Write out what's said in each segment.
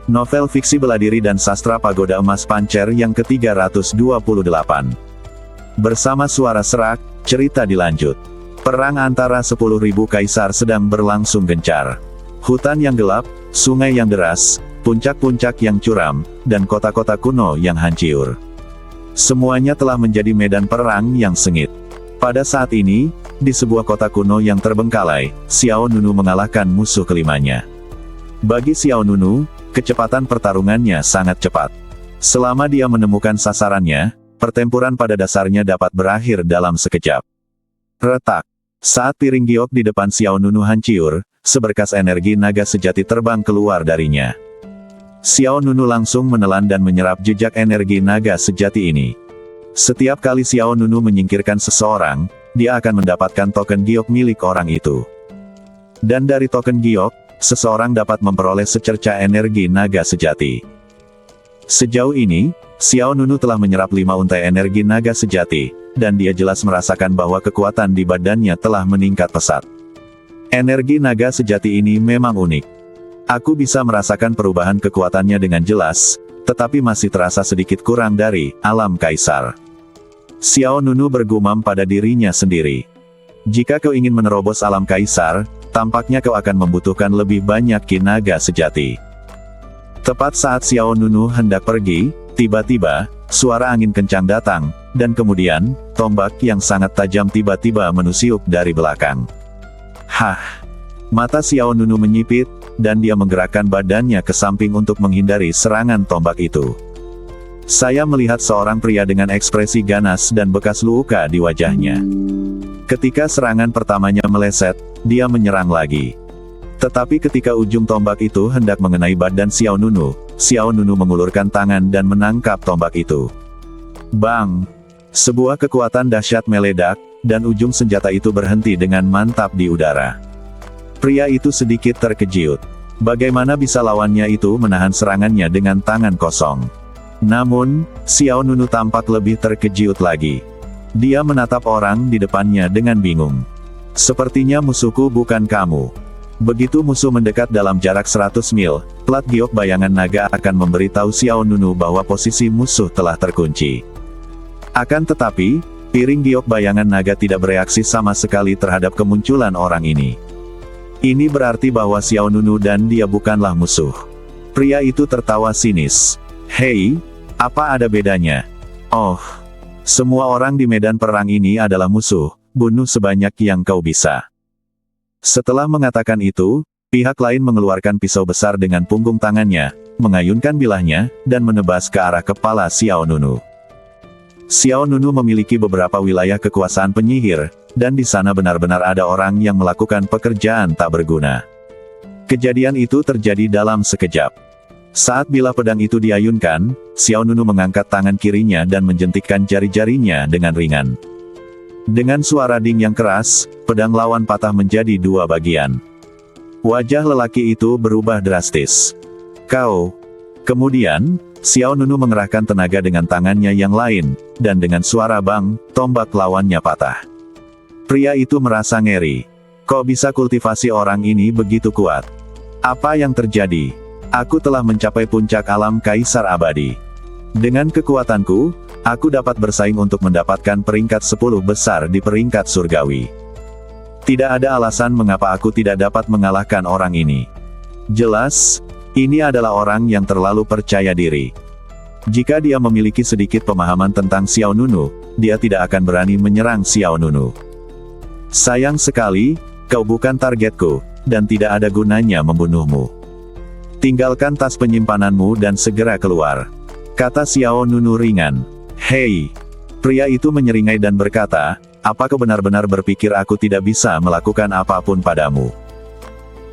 Novel fiksi bela diri dan sastra Pagoda Emas Pancer yang ke-328. Bersama suara serak, cerita dilanjut. Perang antara 10.000 kaisar sedang berlangsung gencar. Hutan yang gelap, sungai yang deras, puncak-puncak yang curam, dan kota-kota kuno yang hancur. Semuanya telah menjadi medan perang yang sengit. Pada saat ini, di sebuah kota kuno yang terbengkalai, Xiao Nunu mengalahkan musuh kelimanya. Bagi Xiao Nunu, kecepatan pertarungannya sangat cepat. Selama dia menemukan sasarannya, pertempuran pada dasarnya dapat berakhir dalam sekejap. Retak. Saat piring giok di depan Xiao Nunu hancur, seberkas energi naga sejati terbang keluar darinya. Xiao Nunu langsung menelan dan menyerap jejak energi naga sejati ini. Setiap kali Xiao Nunu menyingkirkan seseorang, dia akan mendapatkan token giok milik orang itu. Dan dari token giok, seseorang dapat memperoleh secerca energi naga sejati. Sejauh ini, Xiao Nunu telah menyerap 5 untai energi naga sejati, dan dia jelas merasakan bahwa kekuatan di badannya telah meningkat pesat. Energi naga sejati ini memang unik. Aku bisa merasakan perubahan kekuatannya dengan jelas, tetapi masih terasa sedikit kurang dari alam kaisar. Xiao Nunu bergumam pada dirinya sendiri. Jika kau ingin menerobos alam kaisar, tampaknya kau akan membutuhkan lebih banyak ki naga sejati. Tepat saat Xiao Nunu hendak pergi, tiba-tiba, suara angin kencang datang, dan kemudian, tombak yang sangat tajam tiba-tiba menusuk dari belakang. Hah! Mata Xiao Nunu menyipit, dan dia menggerakkan badannya ke samping untuk menghindari serangan tombak itu. Saya melihat seorang pria dengan ekspresi ganas dan bekas luka di wajahnya. Ketika serangan pertamanya meleset, dia menyerang lagi. Tetapi ketika ujung tombak itu hendak mengenai badan Xiao Nunu mengulurkan tangan dan menangkap tombak itu. Bang! Sebuah kekuatan dahsyat meledak, dan ujung senjata itu berhenti dengan mantap di udara. Pria itu sedikit terkejut. Bagaimana bisa lawannya itu menahan serangannya dengan tangan kosong? Namun, Xiao Nunu tampak lebih terkejut lagi. Dia menatap orang di depannya dengan bingung. Sepertinya musuhku bukan kamu. Begitu musuh mendekat dalam jarak 100 mil, plat giok bayangan naga akan memberitahu Xiao Nunu bahwa posisi musuh telah terkunci. Akan tetapi, piring giok bayangan naga tidak bereaksi sama sekali terhadap kemunculan orang ini. Ini berarti bahwa Xiao Nunu dan dia bukanlah musuh. Pria itu tertawa sinis. Hei, apa ada bedanya? Oh, semua orang di medan perang ini adalah musuh, bunuh sebanyak yang kau bisa. Setelah mengatakan itu, pihak lain mengeluarkan pisau besar dengan punggung tangannya, mengayunkan bilahnya, dan menebas ke arah kepala Xiao Nunu. Xiao Nunu memiliki beberapa wilayah kekuasaan penyihir, dan di sana benar-benar ada orang yang melakukan pekerjaan tak berguna. Kejadian itu terjadi dalam sekejap. Saat bilah pedang itu diayunkan, Xiao Nunu mengangkat tangan kirinya dan menjentikkan jari-jarinya dengan ringan. Dengan suara ding yang keras, pedang lawan patah menjadi 2 bagian. Wajah lelaki itu berubah drastis. Kau. Kemudian, Xiao Nunu mengerahkan tenaga dengan tangannya yang lain, dan dengan suara bang, tombak lawannya patah. Pria itu merasa ngeri. Kok bisa kultivasi orang ini begitu kuat? Apa yang terjadi? Aku telah mencapai puncak alam kaisar abadi. Dengan kekuatanku, aku dapat bersaing untuk mendapatkan peringkat 10 besar di peringkat surgawi. Tidak ada alasan mengapa aku tidak dapat mengalahkan orang ini. Jelas, ini adalah orang yang terlalu percaya diri. Jika dia memiliki sedikit pemahaman tentang Xiao Nunu, dia tidak akan berani menyerang Xiao Nunu. Sayang sekali, kau bukan targetku, dan tidak ada gunanya membunuhmu. Tinggalkan tas penyimpananmu dan segera keluar. Kata Xiao Nunu ringan. Hei! Pria itu menyeringai dan berkata, apa kau benar-benar berpikir aku tidak bisa melakukan apapun padamu?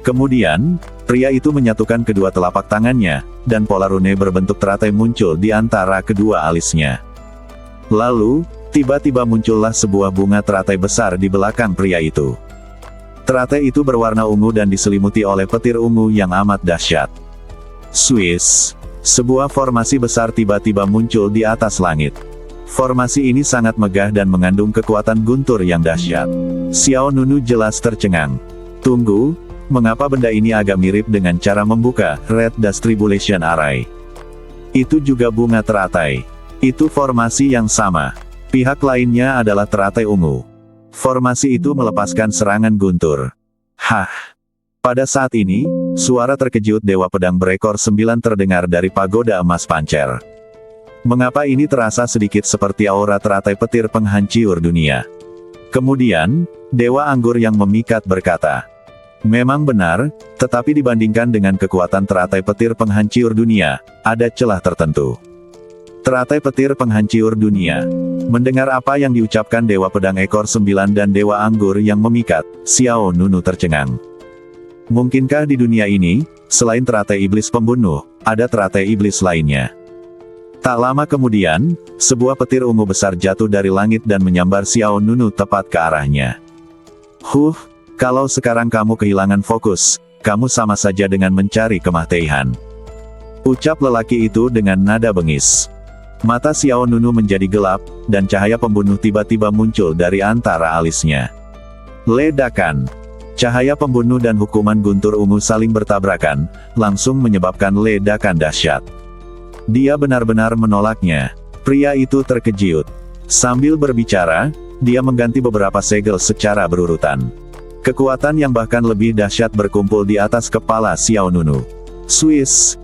Kemudian, pria itu menyatukan kedua telapak tangannya, dan pola rune berbentuk teratai muncul di antara kedua alisnya. Lalu, tiba-tiba muncullah sebuah bunga teratai besar di belakang pria itu. Teratai itu berwarna ungu dan diselimuti oleh petir ungu yang amat dahsyat. Swiss. Sebuah formasi besar tiba-tiba muncul di atas langit. Formasi ini sangat megah dan mengandung kekuatan guntur yang dahsyat. Xiao Nunu jelas tercengang. Tunggu, Mengapa benda ini agak mirip dengan cara membuka Red Dust Tribulation Array? Itu juga bunga teratai. Itu formasi yang sama. Pihak lainnya adalah teratai ungu. Formasi itu melepaskan serangan guntur. Hah! Pada saat ini, suara terkejut Dewa Pedang Berekor 9 terdengar dari pagoda emas pancer. Mengapa ini terasa sedikit seperti aura teratai petir penghancur dunia? Kemudian, Dewa Anggur yang memikat berkata, memang benar, tetapi dibandingkan dengan kekuatan teratai petir penghancur dunia, ada celah tertentu. Teratai petir penghancur dunia. Mendengar apa yang diucapkan Dewa Pedang Ekor 9 dan Dewa Anggur yang memikat, Xiao Nunu tercengang. Mungkinkah di dunia ini, selain teratai iblis pembunuh, ada teratai iblis lainnya? Tak lama kemudian, sebuah petir ungu besar jatuh dari langit dan menyambar Xiao Nunu tepat ke arahnya. Kalau sekarang kamu kehilangan fokus, kamu sama saja dengan mencari kematian. Ucap lelaki itu dengan nada bengis. Mata Xiao Nunu menjadi gelap, dan cahaya pembunuh tiba-tiba muncul dari antara alisnya. Ledakan. Cahaya pembunuh dan hukuman guntur ungu saling bertabrakan, langsung menyebabkan ledakan dahsyat. Dia benar-benar menolaknya. Pria itu terkejut. Sambil berbicara, dia mengganti beberapa segel secara berurutan. Kekuatan yang bahkan lebih dahsyat berkumpul di atas kepala Xiao Nunu. Swiss.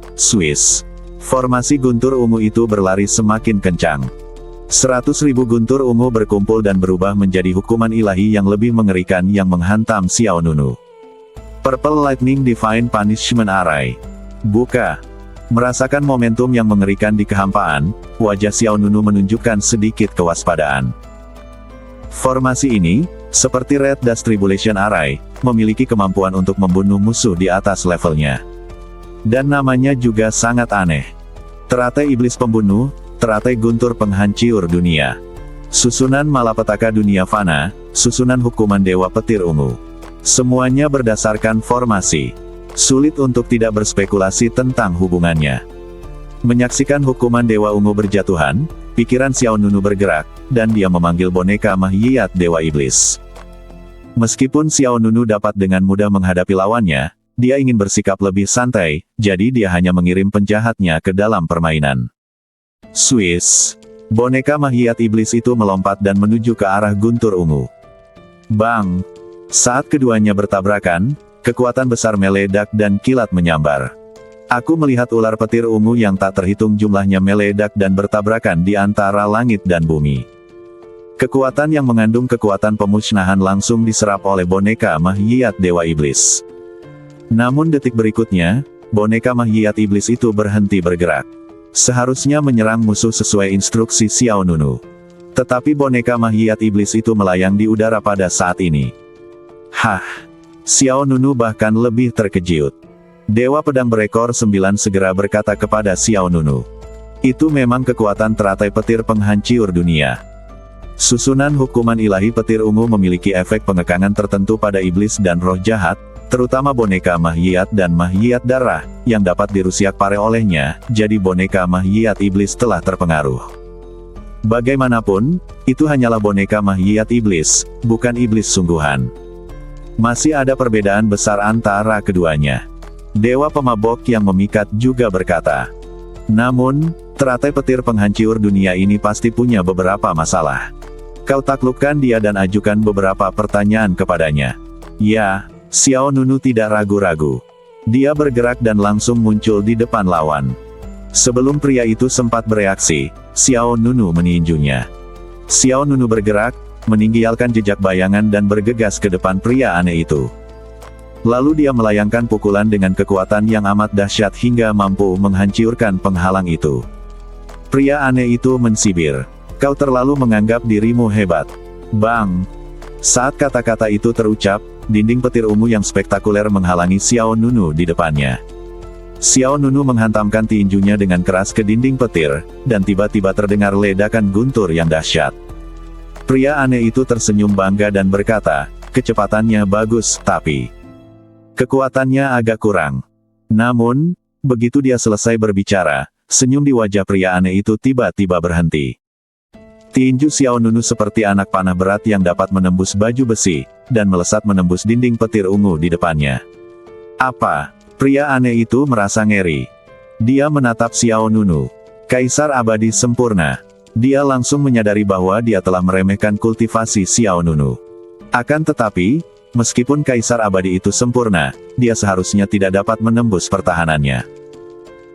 Formasi guntur ungu itu berlari semakin kencang. 100.000 guntur ungu berkumpul dan berubah menjadi hukuman ilahi yang lebih mengerikan yang menghantam Xiao Nunu. Purple Lightning Divine Punishment Array. Buka. Merasakan momentum yang mengerikan di kehampaan, wajah Xiao Nunu menunjukkan sedikit kewaspadaan. Formasi ini, seperti Red Dust Tribulation Array, memiliki kemampuan untuk membunuh musuh di atas levelnya. Dan namanya juga sangat aneh. Teratai Iblis Pembunuh, Teratai Guntur Penghancur Dunia. Susunan Malapetaka Dunia Fana, Susunan Hukuman Dewa Petir Ungu. Semuanya berdasarkan formasi. Sulit untuk tidak berspekulasi tentang hubungannya. Menyaksikan hukuman Dewa Ungu berjatuhan, pikiran Xiao Nunu bergerak, dan dia memanggil boneka Mahyiyat Dewa Iblis. Meskipun Xiao Nunu dapat dengan mudah menghadapi lawannya, dia ingin bersikap lebih santai, jadi dia hanya mengirim penjahatnya ke dalam permainan. Swiss. Boneka Mahyiyat Iblis itu melompat dan menuju ke arah guntur ungu. Bang! Saat keduanya bertabrakan, kekuatan besar meledak dan kilat menyambar. Aku melihat ular petir ungu yang tak terhitung jumlahnya meledak dan bertabrakan di antara langit dan bumi. Kekuatan yang mengandung kekuatan pemusnahan langsung diserap oleh boneka Mahyiyat Dewa Iblis. Namun detik berikutnya, boneka Mahyiyat Iblis itu berhenti bergerak. Seharusnya menyerang musuh sesuai instruksi Xiao Nunu. Tetapi boneka Mahyiyat Iblis itu melayang di udara pada saat ini. Hah! Xiao Nunu bahkan lebih terkejut. Dewa Pedang Berekor 9 segera berkata kepada Xiao Nunu. Itu memang kekuatan teratai petir penghancur dunia. Susunan hukuman ilahi petir ungu memiliki efek pengekangan tertentu pada iblis dan roh jahat, terutama boneka Mahyiyat dan Mahyiyat Darah, yang dapat dirusiak pare olehnya, jadi boneka Mahyiyat Iblis telah terpengaruh. Bagaimanapun, itu hanyalah boneka Mahyiyat Iblis, bukan iblis sungguhan. Masih ada perbedaan besar antara keduanya. Dewa Pemabok yang memikat juga berkata. Namun, teratai petir penghancur dunia ini pasti punya beberapa masalah. Kau taklukkan dia dan ajukan beberapa pertanyaan kepadanya. Ya. Xiao Nunu tidak ragu-ragu. Dia bergerak dan langsung muncul di depan lawan. Sebelum pria itu sempat bereaksi, Xiao Nunu meninjunya. Xiao Nunu bergerak, meninggalkan jejak bayangan dan bergegas ke depan pria aneh itu. Lalu dia melayangkan pukulan dengan kekuatan yang amat dahsyat hingga mampu menghancurkan penghalang itu. Pria aneh itu mensibir. Kau terlalu menganggap dirimu hebat. Bang! Saat kata-kata itu terucap, dinding petir ungu yang spektakuler menghalangi Xiao Nunu di depannya. Xiao Nunu menghantamkan tinjunya dengan keras ke dinding petir, dan tiba-tiba terdengar ledakan guntur yang dahsyat. Pria aneh itu tersenyum bangga dan berkata, kecepatannya bagus, tapi kekuatannya agak kurang. Namun, begitu dia selesai berbicara, senyum di wajah pria aneh itu tiba-tiba berhenti. Tinju Xiao Nunu seperti anak panah berat yang dapat menembus baju besi, dan melesat menembus dinding petir ungu di depannya. Apa? Pria aneh itu merasa ngeri. Dia menatap Xiao Nunu. Kaisar abadi sempurna. Dia langsung menyadari bahwa dia telah meremehkan kultivasi Xiao Nunu. Akan tetapi, meskipun Kaisar abadi itu sempurna, dia seharusnya tidak dapat menembus pertahanannya.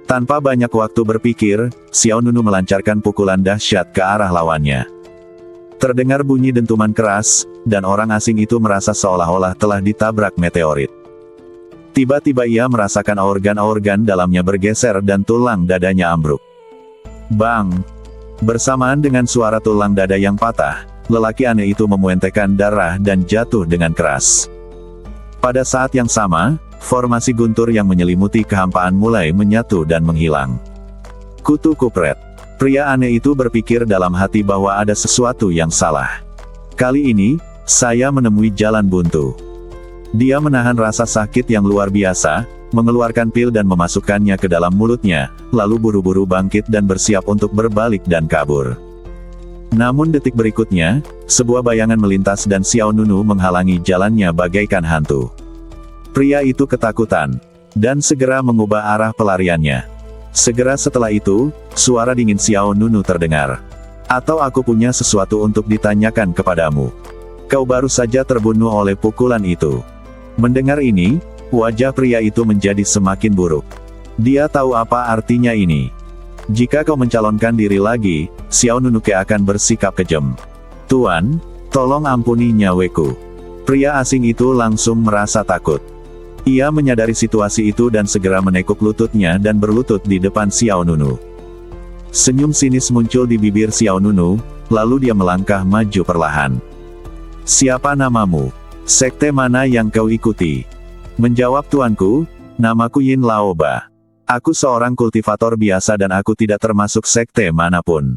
Tanpa banyak waktu berpikir, Xiao Nunu melancarkan pukulan dahsyat ke arah lawannya. Terdengar bunyi dentuman keras, dan orang asing itu merasa seolah-olah telah ditabrak meteorit. Tiba-tiba ia merasakan organ-organ dalamnya bergeser dan tulang dadanya ambruk. Bang! Bersamaan dengan suara tulang dada yang patah, lelaki aneh itu memuentekkan darah dan jatuh dengan keras. Pada saat yang sama, formasi guntur yang menyelimuti kehampaan mulai menyatu dan menghilang. Kutu kupret. Pria aneh itu berpikir dalam hati bahwa ada sesuatu yang salah. Kali ini, saya menemui jalan buntu. Dia menahan rasa sakit yang luar biasa, mengeluarkan pil dan memasukkannya ke dalam mulutnya, lalu buru-buru bangkit dan bersiap untuk berbalik dan kabur. Namun detik berikutnya, sebuah bayangan melintas dan Xiao Nunu menghalangi jalannya bagaikan hantu. Pria itu ketakutan, dan segera mengubah arah pelariannya. Segera setelah itu, suara dingin Xiao Nunu terdengar. Atau aku punya sesuatu untuk ditanyakan kepadamu. Kau baru saja terbunuh oleh pukulan itu. Mendengar ini, wajah pria itu menjadi semakin buruk. Dia tahu apa artinya ini. Jika kau mencalonkan diri lagi, Xiao Nunuke akan bersikap kejam. Tuan, tolong ampuni nyaweku. Pria asing itu langsung merasa takut. Ia menyadari situasi itu dan segera menekuk lututnya dan berlutut di depan Xiao Nunu. Senyum sinis muncul di bibir Xiao Nunu, lalu dia melangkah maju perlahan. Siapa namamu? Sekte mana yang kau ikuti? Menjawab tuanku, namaku Yin Laoba. Aku seorang kultivator biasa dan aku tidak termasuk sekte manapun.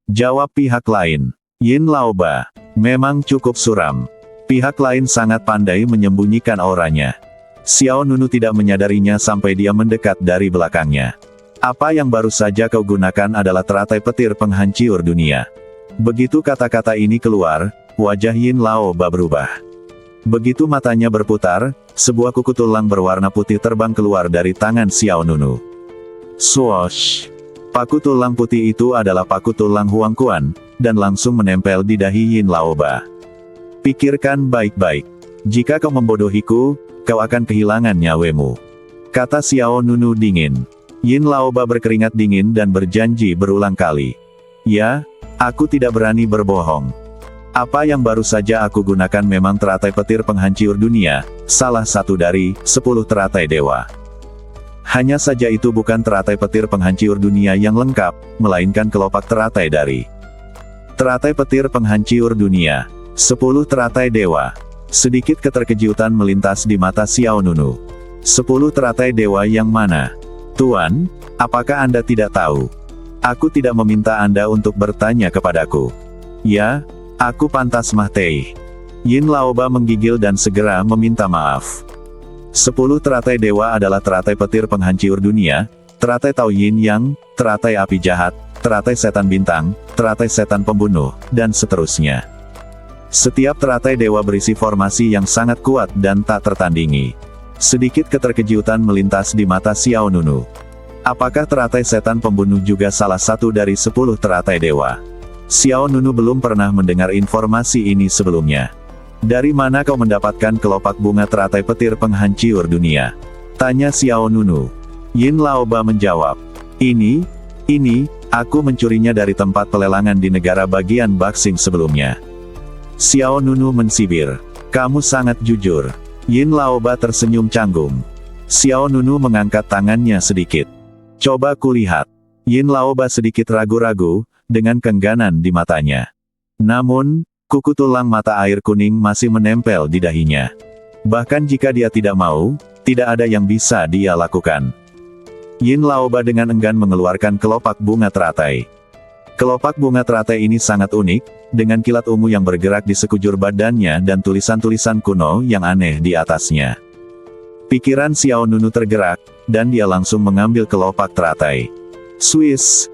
Jawab pihak lain. Yin Laoba, memang cukup suram. Pihak lain sangat pandai menyembunyikan auranya. Xiao Nunu tidak menyadarinya sampai dia mendekat dari belakangnya. Apa yang baru saja kau gunakan adalah teratai petir penghancur dunia. Begitu kata-kata ini keluar, wajah Yin Laoba berubah. Begitu matanya berputar, sebuah kuku tulang berwarna putih terbang keluar dari tangan Xiao Nunu. Swoosh! Paku tulang putih itu adalah paku tulang Huang Quan, dan langsung menempel di dahi Yin Laoba. Pikirkan baik-baik. Jika kau membodohiku, kau akan kehilangan nyawemu. Kata Xiao Nunu dingin. Yin Laoba berkeringat dingin dan berjanji berulang kali. Ya, aku tidak berani berbohong. Apa yang baru saja aku gunakan memang teratai petir penghancur dunia, salah satu dari 10 teratai dewa. Hanya saja itu bukan teratai petir penghancur dunia yang lengkap, melainkan kelopak teratai dari teratai petir penghancur dunia. 10 teratai dewa. Sedikit keterkejutan melintas di mata Xiao Nunu. 10 teratai dewa yang mana? Tuan, apakah Anda tidak tahu? Aku tidak meminta Anda untuk bertanya kepadaku. Ya, aku pantas mati. Yin Laoba menggigil dan segera meminta maaf. 10 teratai dewa adalah teratai petir penghancur dunia, teratai Tao Yin Yang, teratai api jahat, teratai setan bintang, teratai setan pembunuh, dan seterusnya. Setiap teratai dewa berisi formasi yang sangat kuat dan tak tertandingi. Sedikit keterkejutan melintas di mata Xiao Nunu. Apakah teratai setan pembunuh juga salah satu dari 10 teratai dewa? Xiao Nunu belum pernah mendengar informasi ini sebelumnya. Dari mana kau mendapatkan kelopak bunga teratai petir penghancur dunia? Tanya Xiao Nunu. Yin Laoba menjawab. Ini, aku mencurinya dari tempat pelelangan di negara bagian Baxing sebelumnya. Xiao Nunu mensibir. Kamu sangat jujur. Yin Laoba tersenyum canggung. Xiao Nunu mengangkat tangannya sedikit. Coba kulihat. Yin Laoba sedikit ragu-ragu, dengan kengganan di matanya. Namun, kuku tulang mata air kuning masih menempel di dahinya. Bahkan jika dia tidak mau, tidak ada yang bisa dia lakukan. Yin Laoba dengan enggan mengeluarkan kelopak bunga teratai. Kelopak bunga teratai ini sangat unik, dengan kilat ungu yang bergerak di sekujur badannya dan tulisan-tulisan kuno yang aneh di atasnya. Pikiran Xiao Nunu tergerak, dan dia langsung mengambil kelopak teratai. Swiss.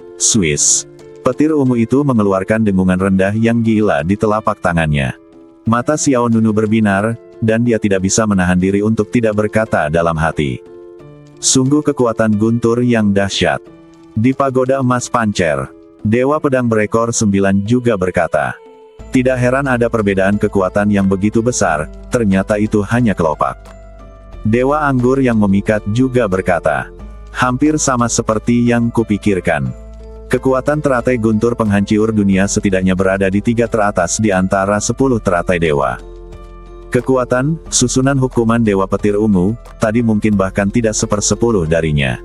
Petir ungu itu mengeluarkan dengungan rendah yang gila di telapak tangannya. Mata Xiao Nunu berbinar, dan dia tidak bisa menahan diri untuk tidak berkata dalam hati. Sungguh kekuatan guntur yang dahsyat. Di pagoda emas Pancer, Dewa Pedang Berekor 9 juga berkata, tidak heran ada perbedaan kekuatan yang begitu besar, ternyata itu hanya kelopak. Dewa Anggur yang memikat juga berkata, hampir sama seperti yang kupikirkan. Kekuatan teratai guntur penghancur dunia setidaknya berada di 3 teratas di antara 10 teratai dewa. Kekuatan, susunan hukuman Dewa Petir Ungu, tadi mungkin bahkan tidak 1/10 darinya.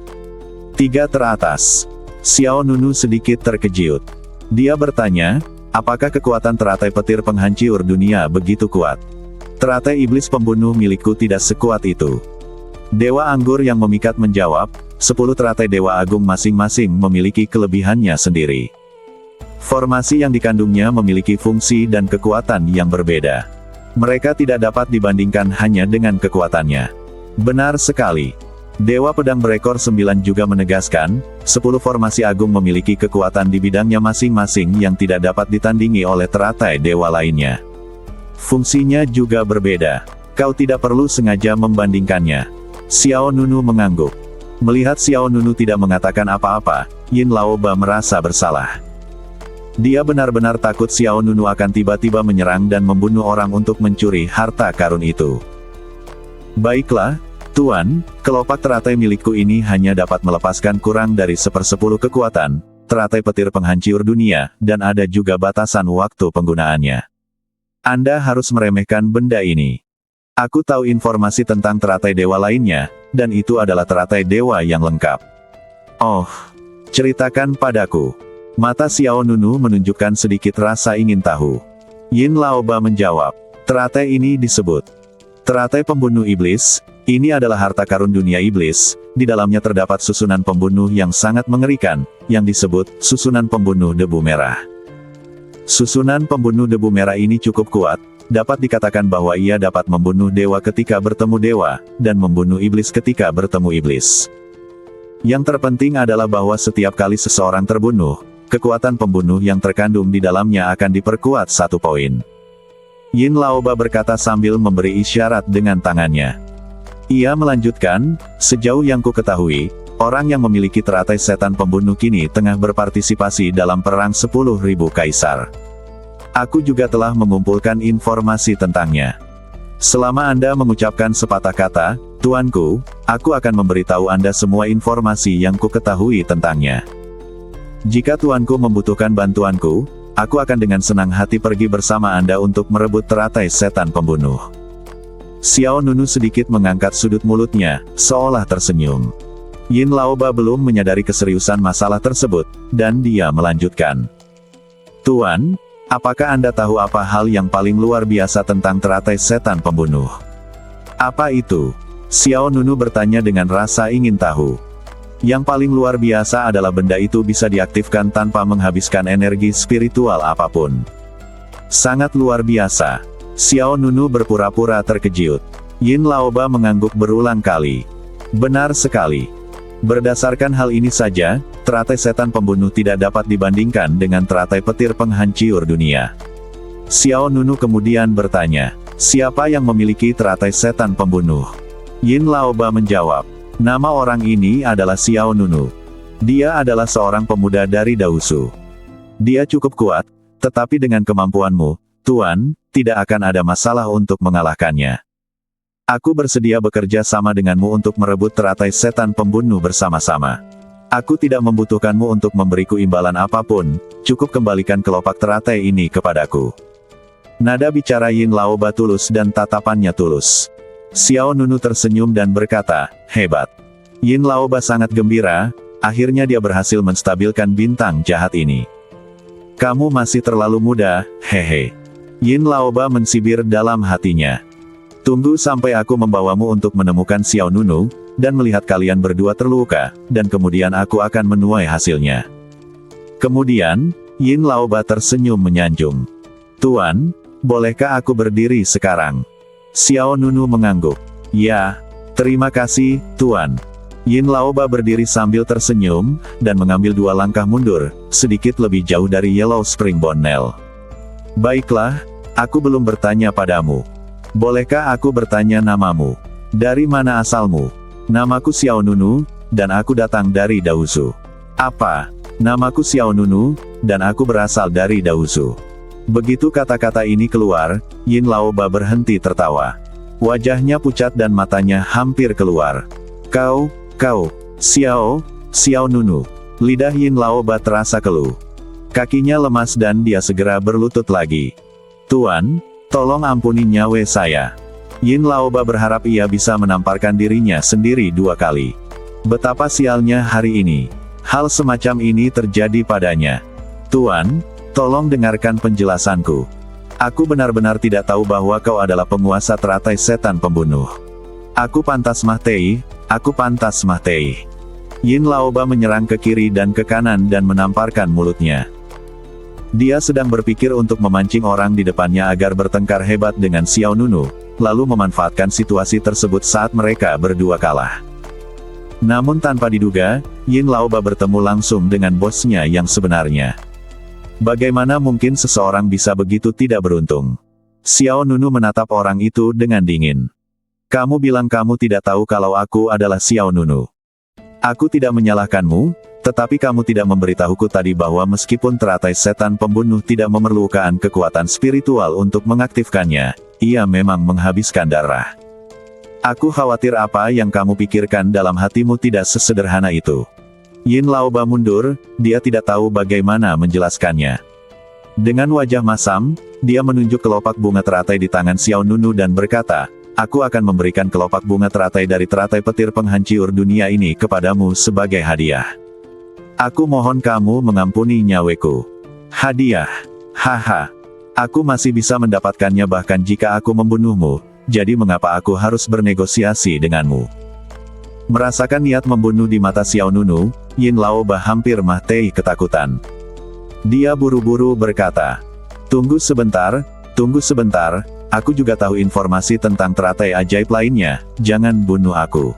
3 teratas. Xiao Nunu sedikit terkejut. Dia bertanya, apakah kekuatan teratai petir penghancur dunia begitu kuat? Teratai iblis pembunuh milikku tidak sekuat itu. Dewa Anggur yang memikat menjawab, 10 teratai Dewa Agung masing-masing memiliki kelebihannya sendiri. Formasi yang dikandungnya memiliki fungsi dan kekuatan yang berbeda. Mereka tidak dapat dibandingkan hanya dengan kekuatannya. Benar sekali. Dewa Pedang Berekor 9 juga menegaskan, 10 formasi agung memiliki kekuatan di bidangnya masing-masing yang tidak dapat ditandingi oleh teratai dewa lainnya. Fungsinya juga berbeda. Kau tidak perlu sengaja membandingkannya. Xiao Nunu mengangguk. Melihat Xiao Nunu tidak mengatakan apa-apa, Yin Laoba merasa bersalah. Dia benar-benar takut Xiao Nunu akan tiba-tiba menyerang dan membunuh orang untuk mencuri harta karun itu. Baiklah, Tuan, kelopak teratai milikku ini hanya dapat melepaskan kurang dari 1/10 kekuatan, teratai petir penghancur dunia, dan ada juga batasan waktu penggunaannya. Anda harus meremehkan benda ini. Aku tahu informasi tentang teratai dewa lainnya, dan itu adalah teratai dewa yang lengkap. Oh, ceritakan padaku. Mata Xiao Nunu menunjukkan sedikit rasa ingin tahu. Yin Laoba menjawab, teratai ini disebut teratai pembunuh iblis. Ini adalah harta karun dunia iblis, di dalamnya terdapat susunan pembunuh yang sangat mengerikan, yang disebut susunan pembunuh debu merah. Susunan pembunuh debu merah ini cukup kuat, dapat dikatakan bahwa ia dapat membunuh dewa ketika bertemu dewa, dan membunuh iblis ketika bertemu iblis. Yang terpenting adalah bahwa setiap kali seseorang terbunuh, kekuatan pembunuh yang terkandung di dalamnya akan diperkuat 1 poin. Yin Laoba berkata sambil memberi isyarat dengan tangannya. Ia melanjutkan, sejauh yang ku ketahui, orang yang memiliki teratai setan pembunuh kini tengah berpartisipasi dalam perang 10.000 kaisar. Aku juga telah mengumpulkan informasi tentangnya. Selama Anda mengucapkan sepatah kata, Tuanku, aku akan memberitahu Anda semua informasi yang ku ketahui tentangnya. Jika Tuanku membutuhkan bantuanku, aku akan dengan senang hati pergi bersama Anda untuk merebut teratai setan pembunuh. Xiao Nunu sedikit mengangkat sudut mulutnya, seolah tersenyum. Yin Laoba belum menyadari keseriusan masalah tersebut, dan dia melanjutkan. Tuan, apakah Anda tahu apa hal yang paling luar biasa tentang teratai setan pembunuh? Apa itu? Xiao Nunu bertanya dengan rasa ingin tahu. Yang paling luar biasa adalah benda itu bisa diaktifkan tanpa menghabiskan energi spiritual apapun. Sangat luar biasa. Xiao Nunu berpura-pura terkejut. Yin Laoba mengangguk berulang kali. Benar sekali. Berdasarkan hal ini saja, teratai setan pembunuh tidak dapat dibandingkan dengan teratai petir penghancur dunia. Xiao Nunu kemudian bertanya, siapa yang memiliki teratai setan pembunuh? Yin Laoba menjawab, nama orang ini adalah Xiao Nunu. Dia adalah seorang pemuda dari Daosu. Dia cukup kuat, tetapi dengan kemampuanmu, Tuan, tidak akan ada masalah untuk mengalahkannya. Aku bersedia bekerja sama denganmu untuk merebut teratai setan pembunuh bersama-sama. Aku tidak membutuhkanmu untuk memberiku imbalan apapun, cukup kembalikan kelopak teratai ini kepadaku. Nada bicara Yin Laoba tulus dan tatapannya tulus. Xiao Nunu tersenyum dan berkata, hebat. Yin Laoba sangat gembira, akhirnya dia berhasil menstabilkan bintang jahat ini. Kamu masih terlalu muda, hehe. Yin Laoba mensibir dalam hatinya. Tunggu sampai aku membawamu untuk menemukan Xiao Nunu, dan melihat kalian berdua terluka, dan kemudian aku akan menuai hasilnya. Kemudian, Yin Laoba tersenyum menyanjung. Tuan, bolehkah aku berdiri sekarang? Xiao Nunu mengangguk. Ya, terima kasih, Tuan. Yin Laoba berdiri sambil tersenyum, dan mengambil 2 langkah mundur, sedikit lebih jauh dari Yellow Spring Bonnel. Baiklah, aku belum bertanya padamu. Bolehkah aku bertanya namamu? Dari mana asalmu? Namaku Xiao Nunu, dan aku datang dari Daosu. Apa? Namaku Xiao Nunu, dan aku berasal dari Daosu. Begitu kata-kata ini keluar, Yin Laoba berhenti tertawa. Wajahnya pucat dan matanya hampir keluar. Kau, Xiao Nunu. Lidah Yin Laoba terasa keluh. Kakinya lemas dan dia segera berlutut lagi. Tuan, tolong ampuni nyawa saya. Yin Laoba berharap ia bisa menamparkan dirinya sendiri 2 kali. Betapa sialnya hari ini. Hal semacam ini terjadi padanya. Tuan, tolong dengarkan penjelasanku. Aku benar-benar tidak tahu bahwa kau adalah penguasa teratai setan pembunuh. Aku pantas mati. Yin Laoba menyerang ke kiri dan ke kanan dan menamparkan mulutnya. Dia sedang berpikir untuk memancing orang di depannya agar bertengkar hebat dengan Xiao Nunu, lalu memanfaatkan situasi tersebut saat mereka berdua kalah. Namun tanpa diduga, Yin Laoba bertemu langsung dengan bosnya yang sebenarnya. Bagaimana mungkin seseorang bisa begitu tidak beruntung? Xiao Nunu menatap orang itu dengan dingin. Kamu bilang kamu tidak tahu kalau aku adalah Xiao Nunu. Aku tidak menyalahkanmu, tetapi kamu tidak memberitahuku tadi bahwa meskipun teratai setan pembunuh tidak memerlukan kekuatan spiritual untuk mengaktifkannya, ia memang menghabiskan darah. Aku khawatir apa yang kamu pikirkan dalam hatimu tidak sesederhana itu. Yin Laoba mundur, dia tidak tahu bagaimana menjelaskannya. Dengan wajah masam, dia menunjuk kelopak bunga teratai di tangan Xiao Nunu dan berkata, aku akan memberikan kelopak bunga teratai dari teratai petir penghancur dunia ini kepadamu sebagai hadiah. Aku mohon kamu mengampuni nyaweku. Hadiah. Haha. Aku masih bisa mendapatkannya bahkan jika aku membunuhmu. Jadi mengapa aku harus bernegosiasi denganmu? Merasakan niat membunuh di mata Xiao Nunu, Yin Laoba hampir mati ketakutan. Dia buru-buru berkata, tunggu sebentar, aku juga tahu informasi tentang teratai ajaib lainnya, jangan bunuh aku.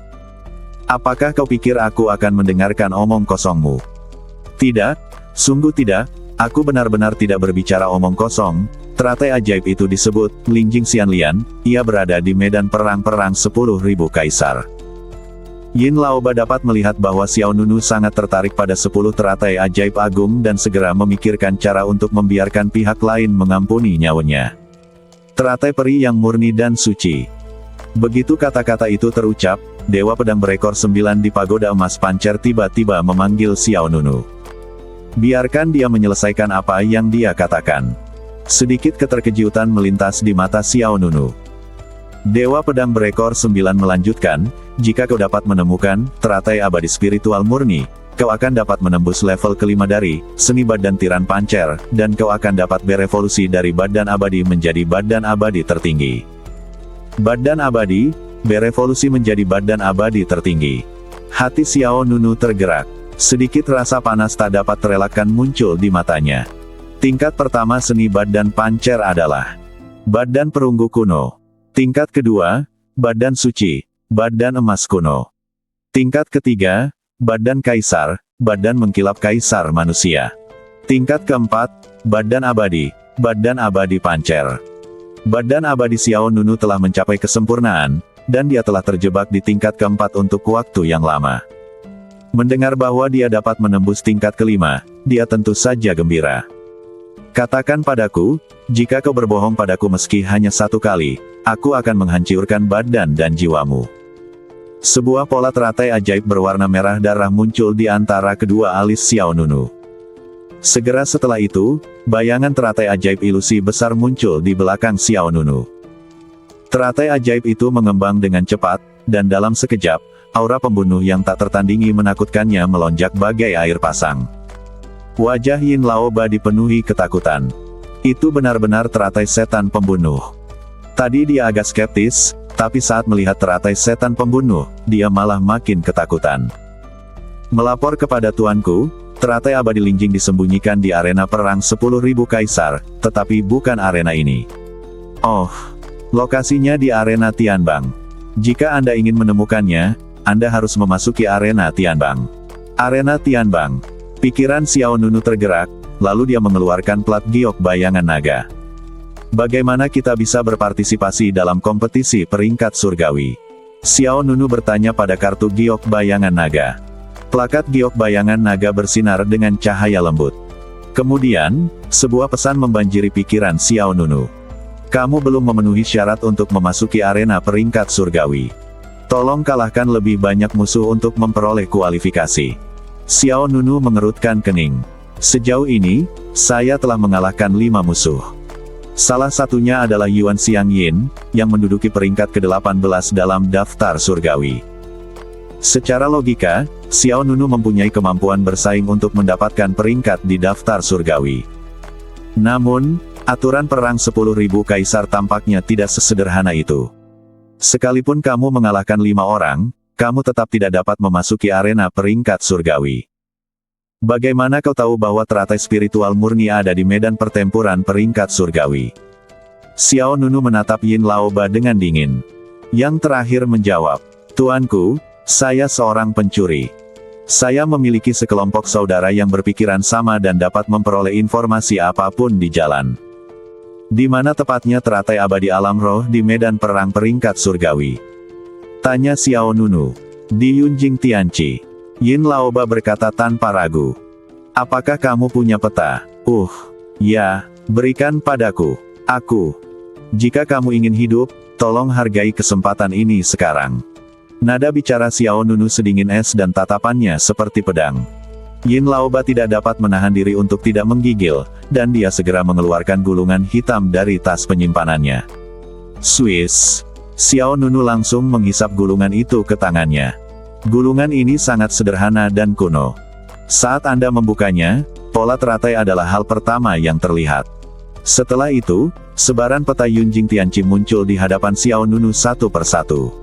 Apakah kau pikir aku akan mendengarkan omong kosongmu? Tidak, sungguh tidak, aku benar-benar tidak berbicara omong kosong. Teratai ajaib itu disebut Lingjing Xianlian, ia berada di medan perang 10.000 kaisar. Yin Laoba dapat melihat bahwa Xiao Nunu sangat tertarik pada 10 teratai ajaib agung dan segera memikirkan cara untuk membiarkan pihak lain mengampuni nyawanya. Teratai peri yang murni dan suci. Begitu kata-kata itu terucap, Dewa Pedang Berekor 9 di Pagoda Emas Pancer tiba-tiba memanggil Xiao Nunu. Biarkan dia menyelesaikan apa yang dia katakan. Sedikit keterkejutan melintas di mata Xiao Nunu. Dewa Pedang Berekor 9 melanjutkan, jika kau dapat menemukan teratai abadi spiritual murni, kau akan dapat menembus level kelima dari seni badan tiran pancer, dan kau akan dapat berevolusi dari badan abadi menjadi badan abadi tertinggi. Badan abadi, berevolusi menjadi badan abadi tertinggi. Hati Xiao Nunu tergerak. Sedikit rasa panas tak dapat terelakkan muncul di matanya. Tingkat pertama seni badan pancer adalah badan perunggu kuno. Tingkat kedua, badan suci, badan emas kuno. Tingkat ketiga, badan kaisar, badan mengkilap kaisar manusia. Tingkat keempat, badan abadi pancer. Badan abadi Xiao Nunu telah mencapai kesempurnaan, dan dia telah terjebak di tingkat keempat untuk waktu yang lama. Mendengar bahwa dia dapat menembus tingkat kelima, dia tentu saja gembira. Katakan padaku, jika kau berbohong padaku meski hanya 1 kali, aku akan menghancurkan badan dan jiwamu. Sebuah pola teratai ajaib berwarna merah darah muncul di antara kedua alis Xiao Nunu. Segera setelah itu, bayangan teratai ajaib ilusi besar muncul di belakang Xiao Nunu. Teratai ajaib itu mengembang dengan cepat, dan dalam sekejap, aura pembunuh yang tak tertandingi menakutkannya melonjak bagai air pasang. Wajah Yin Laoba dipenuhi ketakutan. Itu benar-benar teratai setan pembunuh. Tadi dia agak skeptis, tapi saat melihat teratai setan pembunuh, dia malah makin ketakutan. Melapor kepada tuanku, teratai abadi Lingjing disembunyikan di arena perang 10.000 kaisar, tetapi bukan arena ini. Oh, lokasinya di arena Tianbang. Jika Anda ingin menemukannya, Anda harus memasuki arena Tianbang. Arena Tianbang. Pikiran Xiao Nunu tergerak, lalu dia mengeluarkan plat giok bayangan naga. Bagaimana kita bisa berpartisipasi dalam kompetisi peringkat surgawi? Xiao Nunu bertanya pada kartu giok bayangan naga. Plakat giok bayangan naga bersinar dengan cahaya lembut. Kemudian, sebuah pesan membanjiri pikiran Xiao Nunu. Kamu belum memenuhi syarat untuk memasuki arena peringkat surgawi. Tolong kalahkan lebih banyak musuh untuk memperoleh kualifikasi. Xiao Nunu mengerutkan kening. Sejauh ini, saya telah mengalahkan 5 musuh. Salah satunya adalah Yuan Xiangyin, yang menduduki peringkat ke-18 dalam daftar surgawi. Secara logika, Xiao Nunu mempunyai kemampuan bersaing untuk mendapatkan peringkat di daftar surgawi. Namun, aturan perang 10.000 kaisar tampaknya tidak sesederhana itu. Sekalipun kamu mengalahkan 5 orang, kamu tetap tidak dapat memasuki arena peringkat surgawi. Bagaimana kau tahu bahwa teratai spiritual murni ada di medan pertempuran peringkat surgawi? Xiao Nunu menatap Yin Laoba dengan dingin. Yang terakhir menjawab, Tuanku, saya seorang pencuri. Saya memiliki sekelompok saudara yang berpikiran sama dan dapat memperoleh informasi apapun di jalan. Di mana tepatnya teratai abadi alam roh di medan perang peringkat surgawi? Tanya Xiao Nunu. Di Yunjing Tianqi. Yin Laoba berkata tanpa ragu. Apakah kamu punya peta? Ya, berikan padaku. Jika kamu ingin hidup, tolong hargai kesempatan ini sekarang. Nada bicara Xiao Nunu sedingin es dan tatapannya seperti pedang. Yin Laoba tidak dapat menahan diri untuk tidak menggigil, dan dia segera mengeluarkan gulungan hitam dari tas penyimpanannya. Swiss. Xiao Nunu langsung menghisap gulungan itu ke tangannya. Gulungan ini sangat sederhana dan kuno. Saat Anda membukanya, pola teratai adalah hal pertama yang terlihat. Setelah itu, sebaran peta Yunjing Tianqi muncul di hadapan Xiao Nunu satu persatu.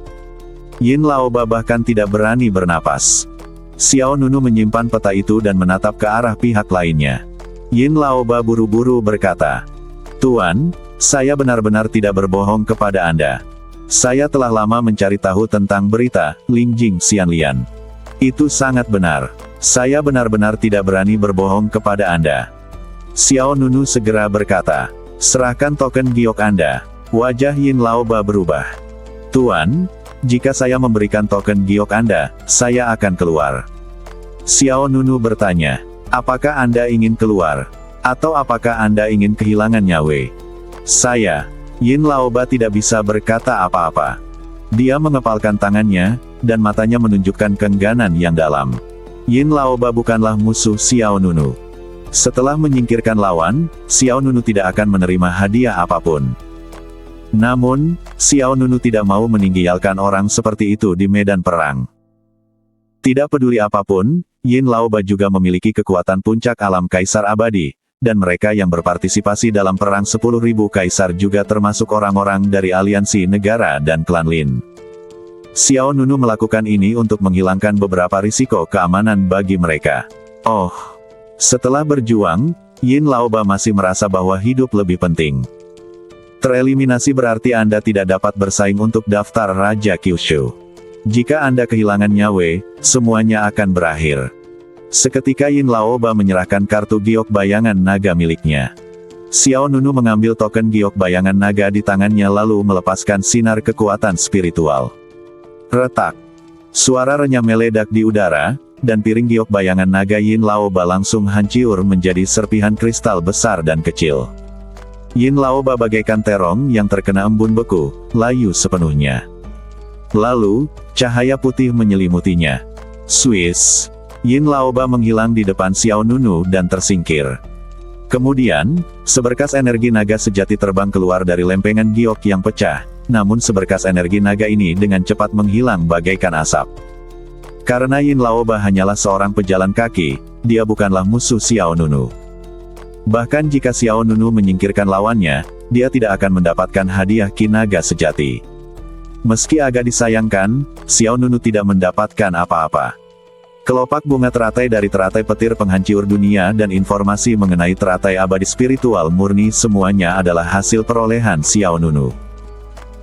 Yin Laoba bahkan tidak berani bernapas. Xiao Nunu menyimpan peta itu dan menatap ke arah pihak lainnya. Yin Laoba buru-buru berkata, Tuan, saya benar-benar tidak berbohong kepada Anda. Saya telah lama mencari tahu tentang berita Lingjing Xianlian. Itu sangat benar. Saya benar-benar tidak berani berbohong kepada Anda. Xiao Nunu segera berkata, serahkan token giok Anda. Wajah Yin Laoba berubah. Tuan, jika saya memberikan token giok Anda, saya akan keluar. Xiao Nunu bertanya, apakah Anda ingin keluar? Atau apakah Anda ingin kehilangan nyawa? Yin Laoba tidak bisa berkata apa-apa. Dia mengepalkan tangannya, dan matanya menunjukkan keengganan yang dalam. Yin Laoba bukanlah musuh Xiao Nunu. Setelah menyingkirkan lawan, Xiao Nunu tidak akan menerima hadiah apapun. Namun, Xiao Nunu tidak mau meninggalkan orang seperti itu di medan perang. Tidak peduli apapun, Yin Laoba juga memiliki kekuatan puncak alam kaisar abadi. Dan mereka yang berpartisipasi dalam perang 10.000 kaisar juga termasuk orang-orang dari aliansi negara dan klan Lin. Xiao Nunu melakukan ini untuk menghilangkan beberapa risiko keamanan bagi mereka. Setelah berjuang, Yin Laoba masih merasa bahwa hidup lebih penting. Tereliminasi berarti Anda tidak dapat bersaing untuk daftar Raja Kyushu. Jika Anda kehilangan nyawa, semuanya akan berakhir. Seketika Yin Laoba menyerahkan kartu giok bayangan naga miliknya. Xiao Nunu mengambil token giok bayangan naga di tangannya lalu melepaskan sinar kekuatan spiritual. Retak. Suara renyah meledak di udara, dan piring giok bayangan naga Yin Laoba langsung hancur menjadi serpihan kristal besar dan kecil. Yin Laoba bagaikan terong yang terkena embun beku, layu sepenuhnya. Lalu, cahaya putih menyelimutinya. Swiss. Yin Laoba menghilang di depan Xiao Nunu dan tersingkir. Kemudian, seberkas energi naga sejati terbang keluar dari lempengan giok yang pecah, namun seberkas energi naga ini dengan cepat menghilang bagaikan asap. Karena Yin Laoba hanyalah seorang pejalan kaki, dia bukanlah musuh Xiao Nunu. Bahkan jika Xiao Nunu menyingkirkan lawannya, dia tidak akan mendapatkan hadiah Ki Naga sejati. Meski agak disayangkan, Xiao Nunu tidak mendapatkan apa-apa. Kelopak bunga teratai dari teratai petir penghancur dunia dan informasi mengenai teratai abadi spiritual murni semuanya adalah hasil perolehan Xiao Nunu.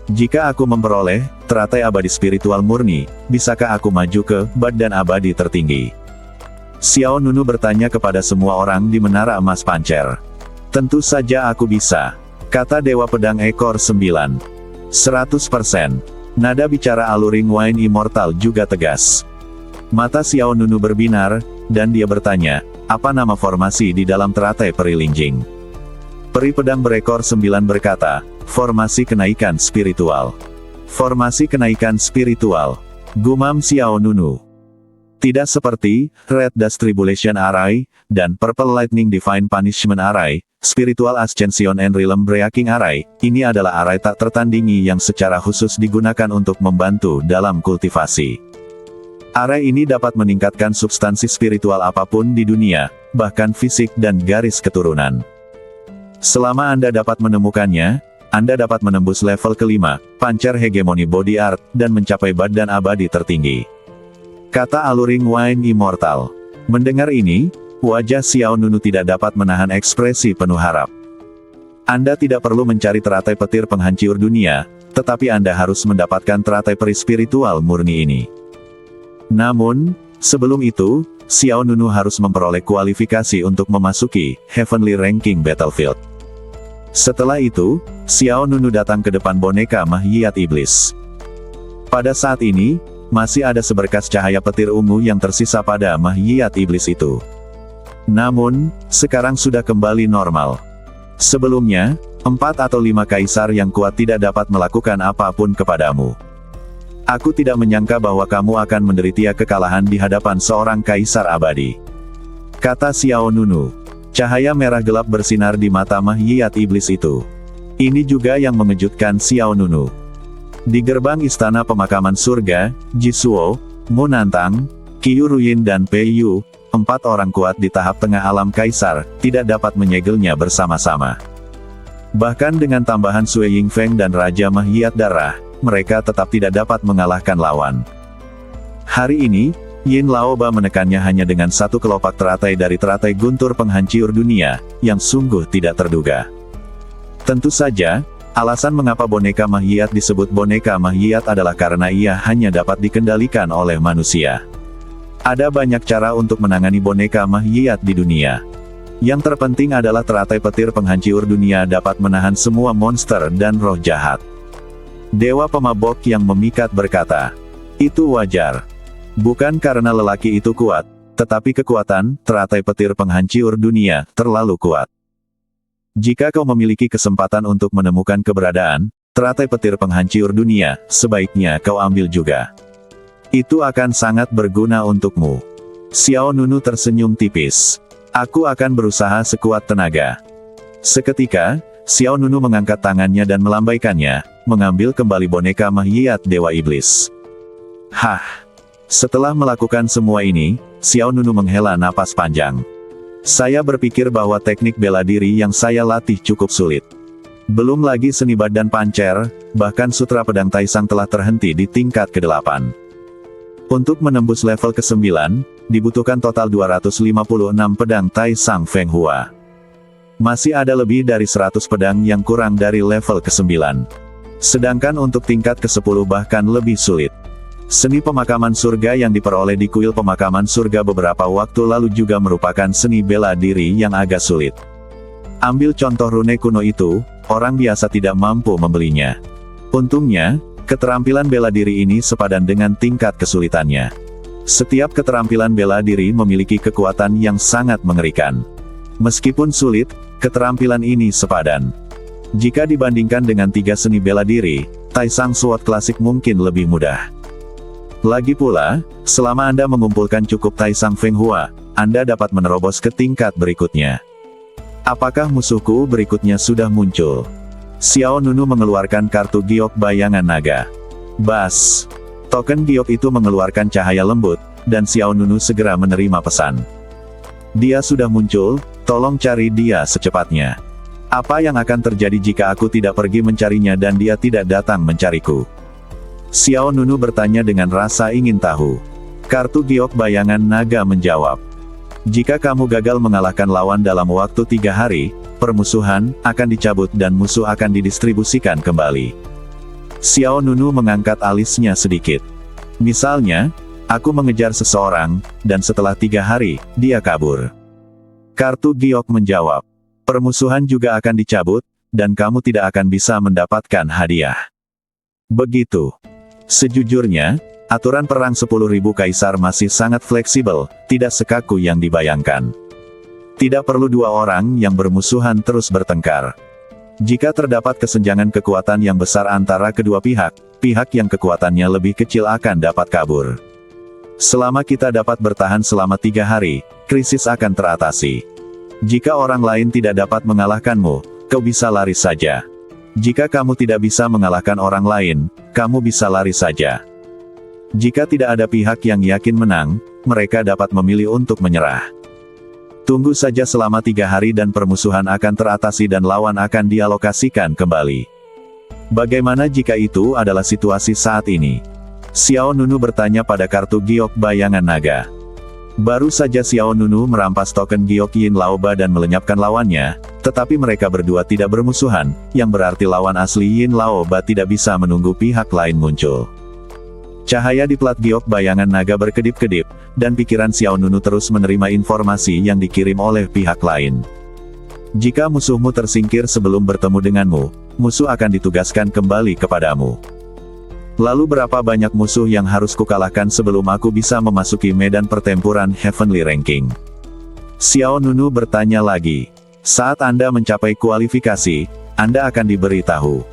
Jika aku memperoleh teratai abadi spiritual murni, bisakah aku maju ke badan abadi tertinggi? Xiao Nunu bertanya kepada semua orang di Menara Emas Pancer. Tentu saja aku bisa. Kata Dewa Pedang ekor 9. 100%. Nada bicara Alluring Wine Immortal juga tegas. Mata Xiao Nunu berbinar, dan dia bertanya, apa nama formasi di dalam teratai peri Lingjing? Peri pedang berekor 9 berkata, formasi kenaikan spiritual. Formasi kenaikan spiritual. Gumam Xiao Nunu. Tidak seperti Red Dust Tribulation Array dan Purple Lightning Divine Punishment Array, Spiritual Ascension and Realm Breaking Array. Ini adalah array tak tertandingi yang secara khusus digunakan untuk membantu dalam kultivasi. Array ini dapat meningkatkan substansi spiritual apapun di dunia, bahkan fisik dan garis keturunan. Selama Anda dapat menemukannya, Anda dapat menembus level kelima, Pancer Hegemoni Body Art, dan mencapai badan abadi tertinggi. Kata Alluring Wine Immortal. Mendengar ini, wajah Xiao Nunu tidak dapat menahan ekspresi penuh harap. Anda tidak perlu mencari teratai petir penghancur dunia, tetapi Anda harus mendapatkan teratai peri spiritual murni ini. Namun, sebelum itu, Xiao Nunu harus memperoleh kualifikasi untuk memasuki Heavenly Ranking Battlefield. Setelah itu, Xiao Nunu datang ke depan boneka Mahyiat Iblis. Pada saat ini, masih ada seberkas cahaya petir ungu yang tersisa pada Mahyiat Iblis itu. Namun, sekarang sudah kembali normal. Sebelumnya, 4 atau 5 kaisar yang kuat tidak dapat melakukan apapun kepadamu. Aku tidak menyangka bahwa kamu akan menderita kekalahan di hadapan seorang kaisar abadi. Kata Xiao Nunu. Cahaya merah gelap bersinar di mata Mahyiat Iblis itu. Ini juga yang mengejutkan Xiao Nunu. Di gerbang istana pemakaman surga, Jisuo, Munantang, Qiu Ruyin dan Pei Yu, 4 orang kuat di tahap tengah alam kaisar, tidak dapat menyegelnya bersama-sama. Bahkan dengan tambahan Sui Yingfeng dan Raja Mahyiat Darah, mereka tetap tidak dapat mengalahkan lawan. Hari ini, Yin Laoba menekannya hanya dengan 1 kelopak teratai dari teratai guntur penghancur dunia, yang sungguh tidak terduga. Tentu saja, alasan mengapa boneka Mahyiat disebut boneka Mahyiat adalah karena ia hanya dapat dikendalikan oleh manusia. Ada banyak cara untuk menangani boneka Mahyiat di dunia. Yang terpenting adalah teratai petir penghancur dunia dapat menahan semua monster dan roh jahat. Dewa pemabok yang memikat berkata, itu wajar. Bukan karena lelaki itu kuat, tetapi kekuatan teratai petir penghancur dunia terlalu kuat. Jika kau memiliki kesempatan untuk menemukan keberadaan teratai petir penghancur dunia, sebaiknya kau ambil juga. Itu akan sangat berguna untukmu. Xiao Nunu tersenyum tipis. Aku akan berusaha sekuat tenaga. Seketika, Xiao Nunu mengangkat tangannya dan melambaikannya, mengambil kembali boneka Mahyiat Dewa Iblis. Hah! Setelah melakukan semua ini, Xiao Nunu menghela napas panjang. Saya berpikir bahwa teknik bela diri yang saya latih cukup sulit. Belum lagi seni badan pancer, bahkan sutra pedang Taisang telah terhenti di tingkat ke-8. Untuk menembus level ke-9, dibutuhkan total 256 pedang Taisang Feng Hua. Masih ada lebih dari 100 pedang yang kurang dari level ke-9. Sedangkan untuk tingkat ke-10 bahkan lebih sulit. Seni pemakaman surga yang diperoleh di kuil pemakaman surga beberapa waktu lalu juga merupakan seni bela diri yang agak sulit. Ambil contoh rune kuno itu, orang biasa tidak mampu membelinya. Untungnya, keterampilan bela diri ini sepadan dengan tingkat kesulitannya. Setiap keterampilan bela diri memiliki kekuatan yang sangat mengerikan. Meskipun sulit, keterampilan ini sepadan. Jika dibandingkan dengan 3 seni bela diri, Taisang Sword klasik mungkin lebih mudah. Lagi pula, selama Anda mengumpulkan cukup Taisang Feng Hua, Anda dapat menerobos ke tingkat berikutnya. Apakah musuhku berikutnya sudah muncul? Xiao Nunu mengeluarkan kartu giok bayangan naga. Bas! Token giok itu mengeluarkan cahaya lembut, dan Xiao Nunu segera menerima pesan. Dia sudah muncul, tolong cari dia secepatnya. Apa yang akan terjadi jika aku tidak pergi mencarinya dan dia tidak datang mencariku? Xiao Nunu bertanya dengan rasa ingin tahu. Kartu giok bayangan naga menjawab. Jika kamu gagal mengalahkan lawan dalam waktu 3 hari, permusuhan akan dicabut dan musuh akan didistribusikan kembali. Xiao Nunu mengangkat alisnya sedikit. Misalnya, aku mengejar seseorang, dan setelah 3 hari, dia kabur. Kartu giok menjawab. Permusuhan juga akan dicabut, dan kamu tidak akan bisa mendapatkan hadiah. Begitu. Sejujurnya, aturan perang 10.000 kaisar masih sangat fleksibel, tidak sekaku yang dibayangkan. Tidak perlu dua orang yang bermusuhan terus bertengkar. Jika terdapat kesenjangan kekuatan yang besar antara kedua pihak, pihak yang kekuatannya lebih kecil akan dapat kabur. Selama kita dapat bertahan selama 3 hari, krisis akan teratasi. Jika orang lain tidak dapat mengalahkanmu, kau bisa lari saja. Jika kamu tidak bisa mengalahkan orang lain, kamu bisa lari saja. Jika tidak ada pihak yang yakin menang, mereka dapat memilih untuk menyerah. Tunggu saja selama 3 hari dan permusuhan akan teratasi dan lawan akan dialokasikan kembali. Bagaimana jika itu adalah situasi saat ini? Xiao Nunu bertanya pada kartu giok bayangan naga. Baru saja Xiao Nunu merampas token giok Yin Laoba dan melenyapkan lawannya, tetapi mereka berdua tidak bermusuhan, yang berarti lawan asli Yin Laoba tidak bisa menunggu pihak lain muncul. Cahaya di plat giok bayangan naga berkedip-kedip, dan pikiran Xiao Nunu terus menerima informasi yang dikirim oleh pihak lain. Jika musuhmu tersingkir sebelum bertemu denganmu, musuh akan ditugaskan kembali kepadamu. Lalu berapa banyak musuh yang harus kukalahkan sebelum aku bisa memasuki medan pertempuran Heavenly Ranking? Xiao Nunu bertanya lagi. Saat Anda mencapai kualifikasi, Anda akan diberitahu.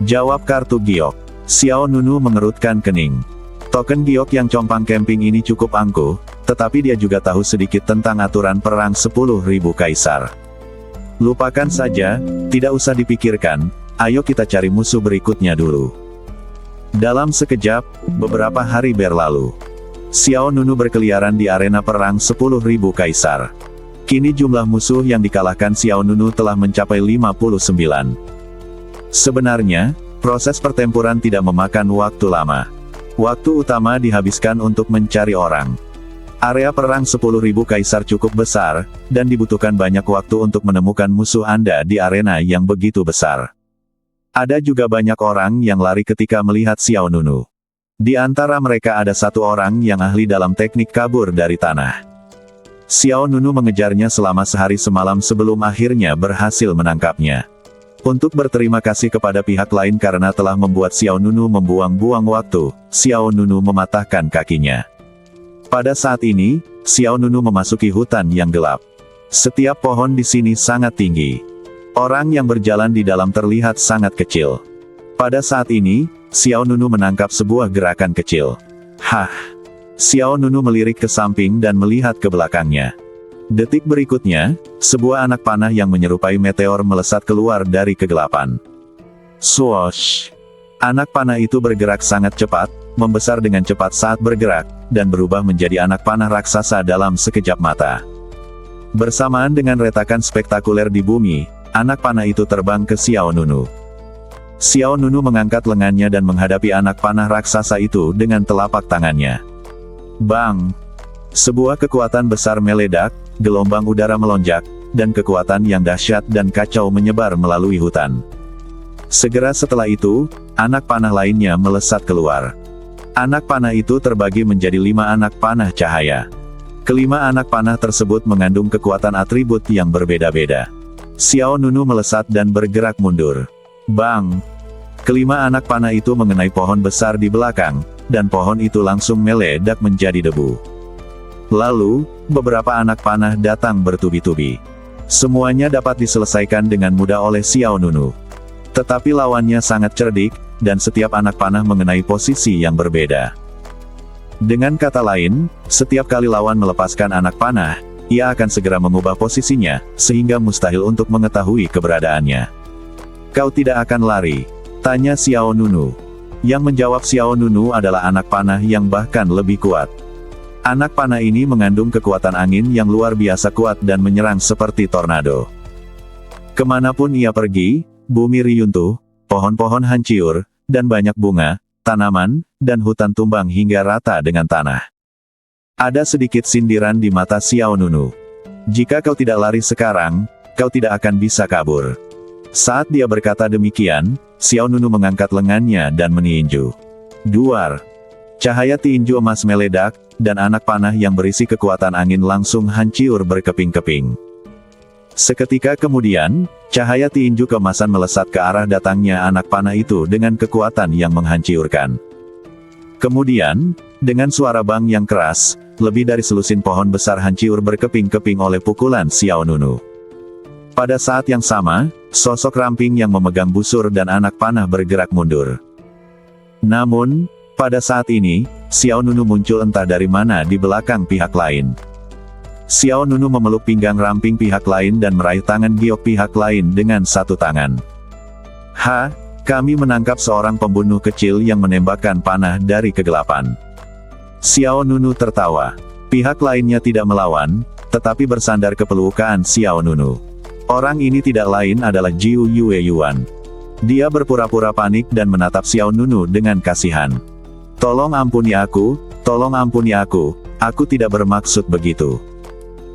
Jawab kartu giok. Xiao Nunu mengerutkan kening. Token giok yang compang camping ini cukup angkuh, tetapi dia juga tahu sedikit tentang aturan perang 10.000 kaisar. Lupakan saja, tidak usah dipikirkan, ayo kita cari musuh berikutnya dulu. Dalam sekejap, beberapa hari berlalu. Xiao Nunu berkeliaran di arena perang 10.000 kaisar. Kini jumlah musuh yang dikalahkan Xiao Nunu telah mencapai 59. Sebenarnya, proses pertempuran tidak memakan waktu lama. Waktu utama dihabiskan untuk mencari orang. Area perang 10.000 kaisar cukup besar, dan dibutuhkan banyak waktu untuk menemukan musuh Anda di arena yang begitu besar. Ada juga banyak orang yang lari ketika melihat Xiao Nunu. Di antara mereka ada satu orang yang ahli dalam teknik kabur dari tanah. Xiao Nunu mengejarnya selama sehari semalam sebelum akhirnya berhasil menangkapnya. Untuk berterima kasih kepada pihak lain karena telah membuat Xiao Nunu membuang-buang waktu, Xiao Nunu mematahkan kakinya. Pada saat ini, Xiao Nunu memasuki hutan yang gelap. Setiap pohon di sini sangat tinggi. Orang yang berjalan di dalam terlihat sangat kecil. Pada saat ini, Xiao Nunu menangkap sebuah gerakan kecil. Hah! Xiao Nunu melirik ke samping dan melihat ke belakangnya. Detik berikutnya, sebuah anak panah yang menyerupai meteor melesat keluar dari kegelapan. Swoosh! Anak panah itu bergerak sangat cepat, membesar dengan cepat saat bergerak, dan berubah menjadi anak panah raksasa dalam sekejap mata. Bersamaan dengan retakan spektakuler di bumi, anak panah itu terbang ke Xiao Nunu. Xiao Nunu mengangkat lengannya dan menghadapi anak panah raksasa itu dengan telapak tangannya. Bang! Sebuah kekuatan besar meledak, gelombang udara melonjak, dan kekuatan yang dahsyat dan kacau menyebar melalui hutan. Segera setelah itu, anak panah lainnya melesat keluar. Anak panah itu terbagi menjadi 5 anak panah cahaya. Kelima anak panah tersebut mengandung kekuatan atribut yang berbeda-beda. Xiao Nunu melesat dan bergerak mundur. Bang! Kelima anak panah itu mengenai pohon besar di belakang, dan pohon itu langsung meledak menjadi debu. Lalu, beberapa anak panah datang bertubi-tubi. Semuanya dapat diselesaikan dengan mudah oleh Xiao Nunu. Tetapi lawannya sangat cerdik, dan setiap anak panah mengenai posisi yang berbeda. Dengan kata lain, setiap kali lawan melepaskan anak panah, ia akan segera mengubah posisinya, sehingga mustahil untuk mengetahui keberadaannya. Kau tidak akan lari? Tanya Xiao Nunu. Yang menjawab Xiao Nunu adalah anak panah yang bahkan lebih kuat. Anak panah ini mengandung kekuatan angin yang luar biasa kuat dan menyerang seperti tornado. Kemanapun ia pergi, bumi riyuntuh, pohon-pohon hancur, dan banyak bunga, tanaman, dan hutan tumbang hingga rata dengan tanah. Ada sedikit sindiran di mata Xiao Nunu. Jika kau tidak lari sekarang, kau tidak akan bisa kabur. Saat dia berkata demikian, Xiao Nunu mengangkat lengannya dan meninju. Duar! Cahaya tinju emas meledak, dan anak panah yang berisi kekuatan angin langsung hancur berkeping-keping. Seketika kemudian, cahaya tinju keemasan melesat ke arah datangnya anak panah itu dengan kekuatan yang menghancurkan. Kemudian, dengan suara bang yang keras, lebih dari selusin pohon besar hancur berkeping-keping oleh pukulan Xiao Nunu. Pada saat yang sama, sosok ramping yang memegang busur dan anak panah bergerak mundur. Namun, pada saat ini, Xiao Nunu muncul entah dari mana di belakang pihak lain. Xiao Nunu memeluk pinggang ramping pihak lain dan meraih tangan giok pihak lain dengan satu tangan. Kami menangkap seorang pembunuh kecil yang menembakkan panah dari kegelapan. Xiao Nunu tertawa. Pihak lainnya tidak melawan, tetapi bersandar ke pelukan Xiao Nunu. Orang ini tidak lain adalah Jiu Yue Yuan. Dia berpura-pura panik dan menatap Xiao Nunu dengan kasihan. Tolong ampuni aku tidak bermaksud begitu.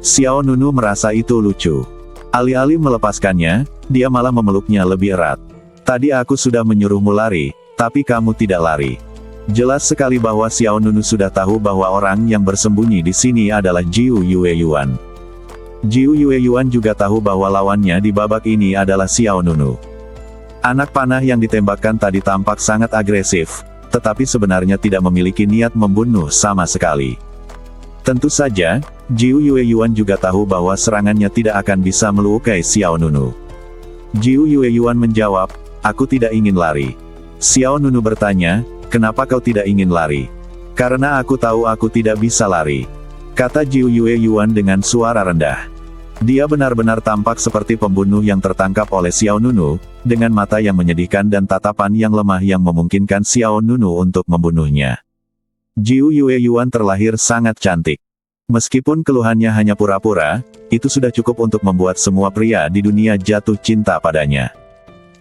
Xiao Nunu merasa itu lucu. Alih-alih melepaskannya, dia malah memeluknya lebih erat. Tadi aku sudah menyuruhmu lari, tapi kamu tidak lari. Jelas sekali bahwa Xiao Nunu sudah tahu bahwa orang yang bersembunyi di sini adalah Jiu Yue Yuan. Jiu Yue Yuan juga tahu bahwa lawannya di babak ini adalah Xiao Nunu. Anak panah yang ditembakkan tadi tampak sangat agresif, tetapi sebenarnya tidak memiliki niat membunuh sama sekali. Tentu saja, Jiu Yue Yuan juga tahu bahwa serangannya tidak akan bisa melukai Xiao Nunu. Jiu Yue Yuan menjawab, aku tidak ingin lari. Xiao Nunu bertanya, kenapa kau tidak ingin lari? Karena aku tahu aku tidak bisa lari, kata Jiu Yue Yuan dengan suara rendah. Dia benar-benar tampak seperti pembunuh yang tertangkap oleh Xiao Nunu, dengan mata yang menyedihkan dan tatapan yang lemah yang memungkinkan Xiao Nunu untuk membunuhnya. Jiu Yue Yuan terlahir sangat cantik. Meskipun keluhannya hanya pura-pura, itu sudah cukup untuk membuat semua pria di dunia jatuh cinta padanya.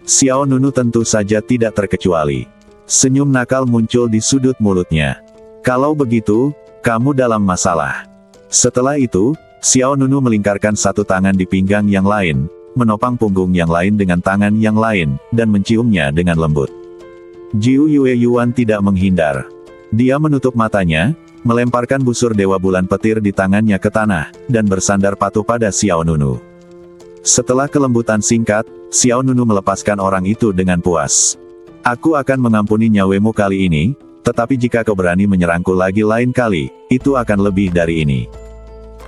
Xiao Nunu tentu saja tidak terkecuali. Senyum nakal muncul di sudut mulutnya. Kalau begitu, kamu dalam masalah. Setelah itu, Xiao Nunu melingkarkan satu tangan di pinggang yang lain, menopang punggung yang lain dengan tangan yang lain, dan menciumnya dengan lembut. Jiu Yue Yuan tidak menghindar. Dia menutup matanya, melemparkan busur Dewa Bulan Petir di tangannya ke tanah, dan bersandar patuh pada Xiao Nunu. Setelah kelembutan singkat, Xiao Nunu melepaskan orang itu dengan puas. Aku akan mengampuni nyawemu kali ini, tetapi jika kau berani menyerangku lagi lain kali, itu akan lebih dari ini.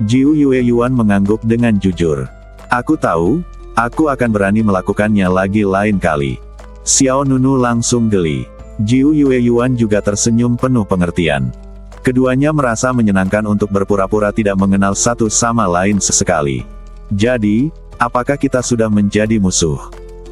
Jiu Yue Yuan mengangguk dengan jujur. Aku tahu, aku akan berani melakukannya lagi lain kali. Xiao Nunu langsung geli. Jiu Yue Yuan juga tersenyum penuh pengertian. Keduanya merasa menyenangkan untuk berpura-pura tidak mengenal satu sama lain sesekali. Jadi, apakah kita sudah menjadi musuh?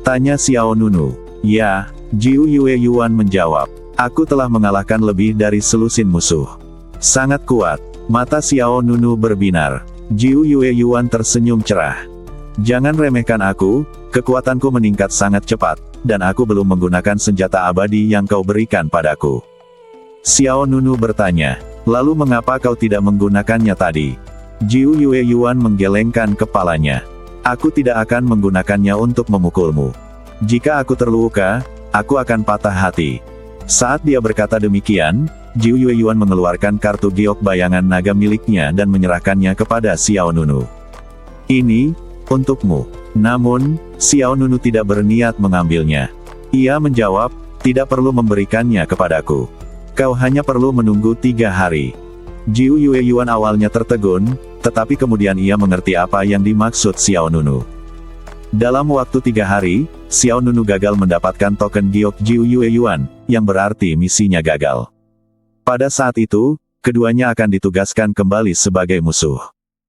Tanya Xiao Nunu. Ya, Jiu Yue Yuan menjawab. Aku telah mengalahkan lebih dari selusin musuh. Sangat kuat. Mata Xiao Nunu berbinar. Jiu Yue Yuan tersenyum cerah. Jangan remehkan aku, kekuatanku meningkat sangat cepat, dan aku belum menggunakan senjata abadi yang kau berikan padaku. Xiao Nunu bertanya, lalu mengapa kau tidak menggunakannya tadi? Jiu Yue Yuan menggelengkan kepalanya. Aku tidak akan menggunakannya untuk memukulmu. Jika aku terluka, aku akan patah hati. Saat dia berkata demikian, Jiu Yue Yuan mengeluarkan kartu giok bayangan naga miliknya dan menyerahkannya kepada Xiao Nunu. Ini, untukmu. Namun, Xiao Nunu tidak berniat mengambilnya. Ia menjawab, tidak perlu memberikannya kepadaku. Kau hanya perlu menunggu 3 hari. Jiu Yue Yuan awalnya tertegun, tetapi kemudian ia mengerti apa yang dimaksud Xiao Nunu. Dalam waktu 3 hari, Xiao Nunu gagal mendapatkan token giok Jiu Yue Yuan, yang berarti misinya gagal. Pada saat itu, keduanya akan ditugaskan kembali sebagai musuh.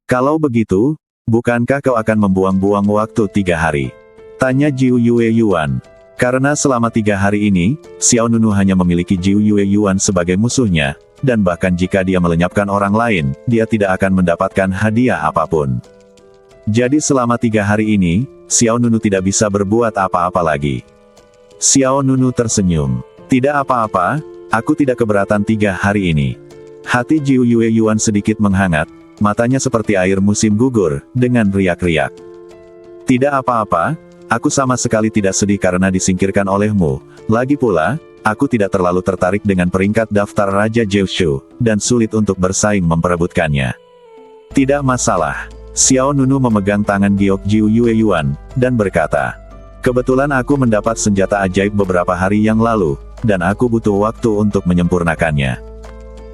Kalau begitu, bukankah kau akan membuang-buang waktu 3 hari? Tanya Jiu Yue Yuan. Karena selama 3 hari ini, Xiao Nunu hanya memiliki Jiu Yue Yuan sebagai musuhnya, dan bahkan jika dia melenyapkan orang lain, dia tidak akan mendapatkan hadiah apapun. Jadi selama 3 hari ini, Xiao Nunu tidak bisa berbuat apa-apa lagi. Xiao Nunu tersenyum. Tidak apa-apa, aku tidak keberatan 3 hari ini. Hati Jiu Yue Yuan sedikit menghangat, matanya seperti air musim gugur, dengan riak-riak. Tidak apa-apa, aku sama sekali tidak sedih karena disingkirkan olehmu. Lagi pula, aku tidak terlalu tertarik dengan peringkat daftar Raja Jiushu, dan sulit untuk bersaing memperebutkannya. Tidak masalah. Xiao Nunu memegang tangan Giok Jiu Yue Yuan, dan berkata, "Kebetulan aku mendapat senjata ajaib beberapa hari yang lalu, dan aku butuh waktu untuk menyempurnakannya.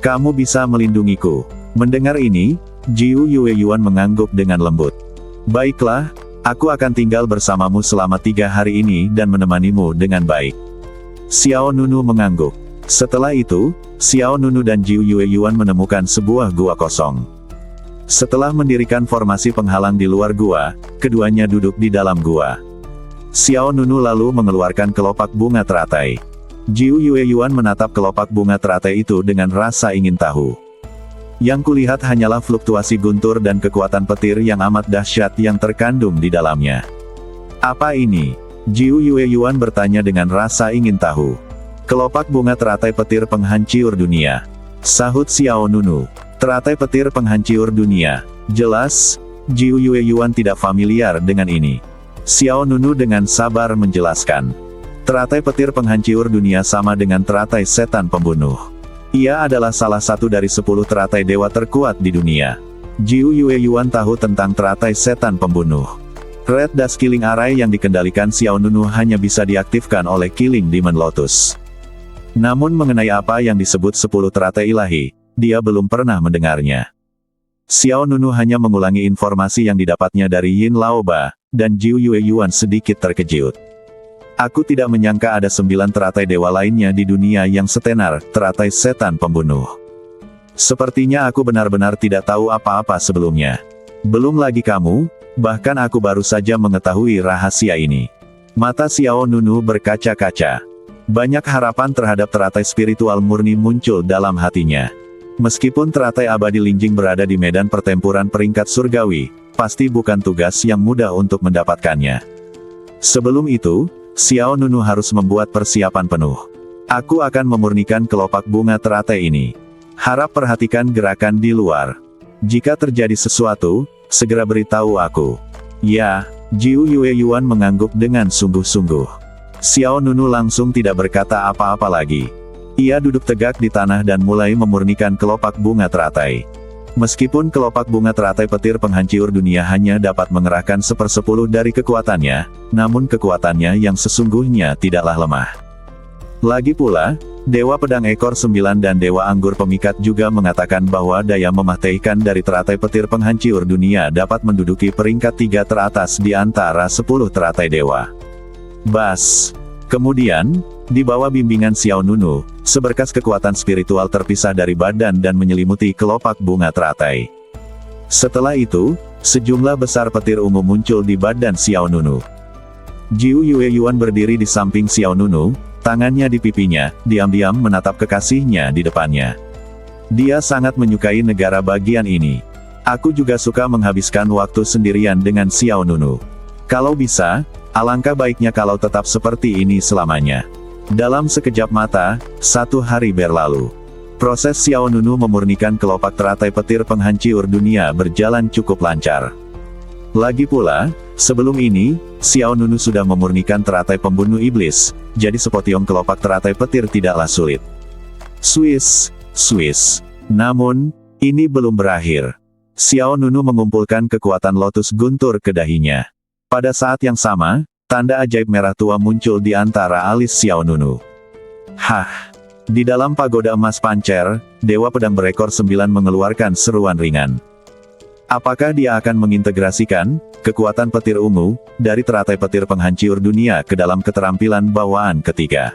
Kamu bisa melindungiku." Mendengar ini, Jiu Yue Yuan mengangguk dengan lembut. "Baiklah, aku akan tinggal bersamamu selama 3 hari ini dan menemanimu dengan baik." Xiao Nunu mengangguk. Setelah itu, Xiao Nunu dan Jiu Yue Yuan menemukan sebuah gua kosong. Setelah mendirikan formasi penghalang di luar gua, keduanya duduk di dalam gua. Xiao Nunu lalu mengeluarkan kelopak bunga teratai. Jiu Yue Yuan menatap kelopak bunga teratai itu dengan rasa ingin tahu. Yang kulihat hanyalah fluktuasi guntur dan kekuatan petir yang amat dahsyat yang terkandung di dalamnya. "Apa ini?" Jiu Yue Yuan bertanya dengan rasa ingin tahu. "Kelopak bunga teratai petir penghancur dunia," sahut Xiao Nunu. "Teratai petir penghancur dunia." Jelas, Jiu Yue Yuan tidak familiar dengan ini. Xiao Nunu dengan sabar menjelaskan. Teratai petir penghancur dunia sama dengan teratai setan pembunuh. Ia adalah salah satu dari 10 teratai dewa terkuat di dunia. Jiu Yue Yuan tahu tentang teratai setan pembunuh. Red Dust Killing Array yang dikendalikan Xiao Nunu hanya bisa diaktifkan oleh Killing Demon Lotus. Namun mengenai apa yang disebut 10 teratai ilahi, dia belum pernah mendengarnya. Xiao Nunu hanya mengulangi informasi yang didapatnya dari Yin Laoba, dan Jiu Yue Yuan sedikit terkejut. "Aku tidak menyangka ada 9 teratai dewa lainnya di dunia yang setenar, teratai setan pembunuh. Sepertinya aku benar-benar tidak tahu apa-apa sebelumnya. Belum lagi kamu, bahkan aku baru saja mengetahui rahasia ini." Mata Xiao Nunu berkaca-kaca. Banyak harapan terhadap teratai spiritual murni muncul dalam hatinya. Meskipun teratai abadi Linjing berada di medan pertempuran peringkat surgawi, pasti bukan tugas yang mudah untuk mendapatkannya. Sebelum itu, Xiao Nunu harus membuat persiapan penuh. "Aku akan memurnikan kelopak bunga teratai ini. Harap perhatikan gerakan di luar. Jika terjadi sesuatu, segera beritahu aku." "Ya." Jiu Yue Yuan mengangguk dengan sungguh-sungguh. Xiao Nunu langsung tidak berkata apa-apa lagi. Ia duduk tegak di tanah dan mulai memurnikan kelopak bunga teratai. Meskipun kelopak bunga teratai petir penghancur dunia hanya dapat mengerahkan 1/10 dari kekuatannya, namun kekuatannya yang sesungguhnya tidaklah lemah. Lagi pula, Dewa Pedang Ekor 9 dan Dewa Anggur Pemikat juga mengatakan bahwa daya mematahkan dari teratai petir penghancur dunia dapat menduduki peringkat 3 teratas di antara 10 teratai dewa. Bas. Kemudian, di bawah bimbingan Xiao Nunu, seberkas kekuatan spiritual terpisah dari badan dan menyelimuti kelopak bunga teratai. Setelah itu, sejumlah besar petir ungu muncul di badan Xiao Nunu. Jiu Yue Yuan berdiri di samping Xiao Nunu, tangannya di pipinya, diam-diam menatap kekasihnya di depannya. Dia sangat menyukai negara bagian ini. "Aku juga suka menghabiskan waktu sendirian dengan Xiao Nunu. Kalau bisa, alangkah baiknya kalau tetap seperti ini selamanya." Dalam sekejap mata, 1 hari berlalu. Proses Xiao Nunu memurnikan kelopak teratai petir penghancur dunia berjalan cukup lancar. Lagi pula, sebelum ini, Xiao Nunu sudah memurnikan teratai pembunuh iblis, jadi sepotiong kelopak teratai petir tidaklah sulit. Swiss. Namun, ini belum berakhir. Xiao Nunu mengumpulkan kekuatan lotus guntur ke dahinya. Pada saat yang sama, tanda ajaib merah tua muncul di antara alis Xiao Nunu. Hah! Di dalam pagoda emas pancer, Dewa Pedang Berekor 9 mengeluarkan seruan ringan. Apakah dia akan mengintegrasikan kekuatan petir ungu dari teratai petir penghancur dunia ke dalam keterampilan bawaan ketiga?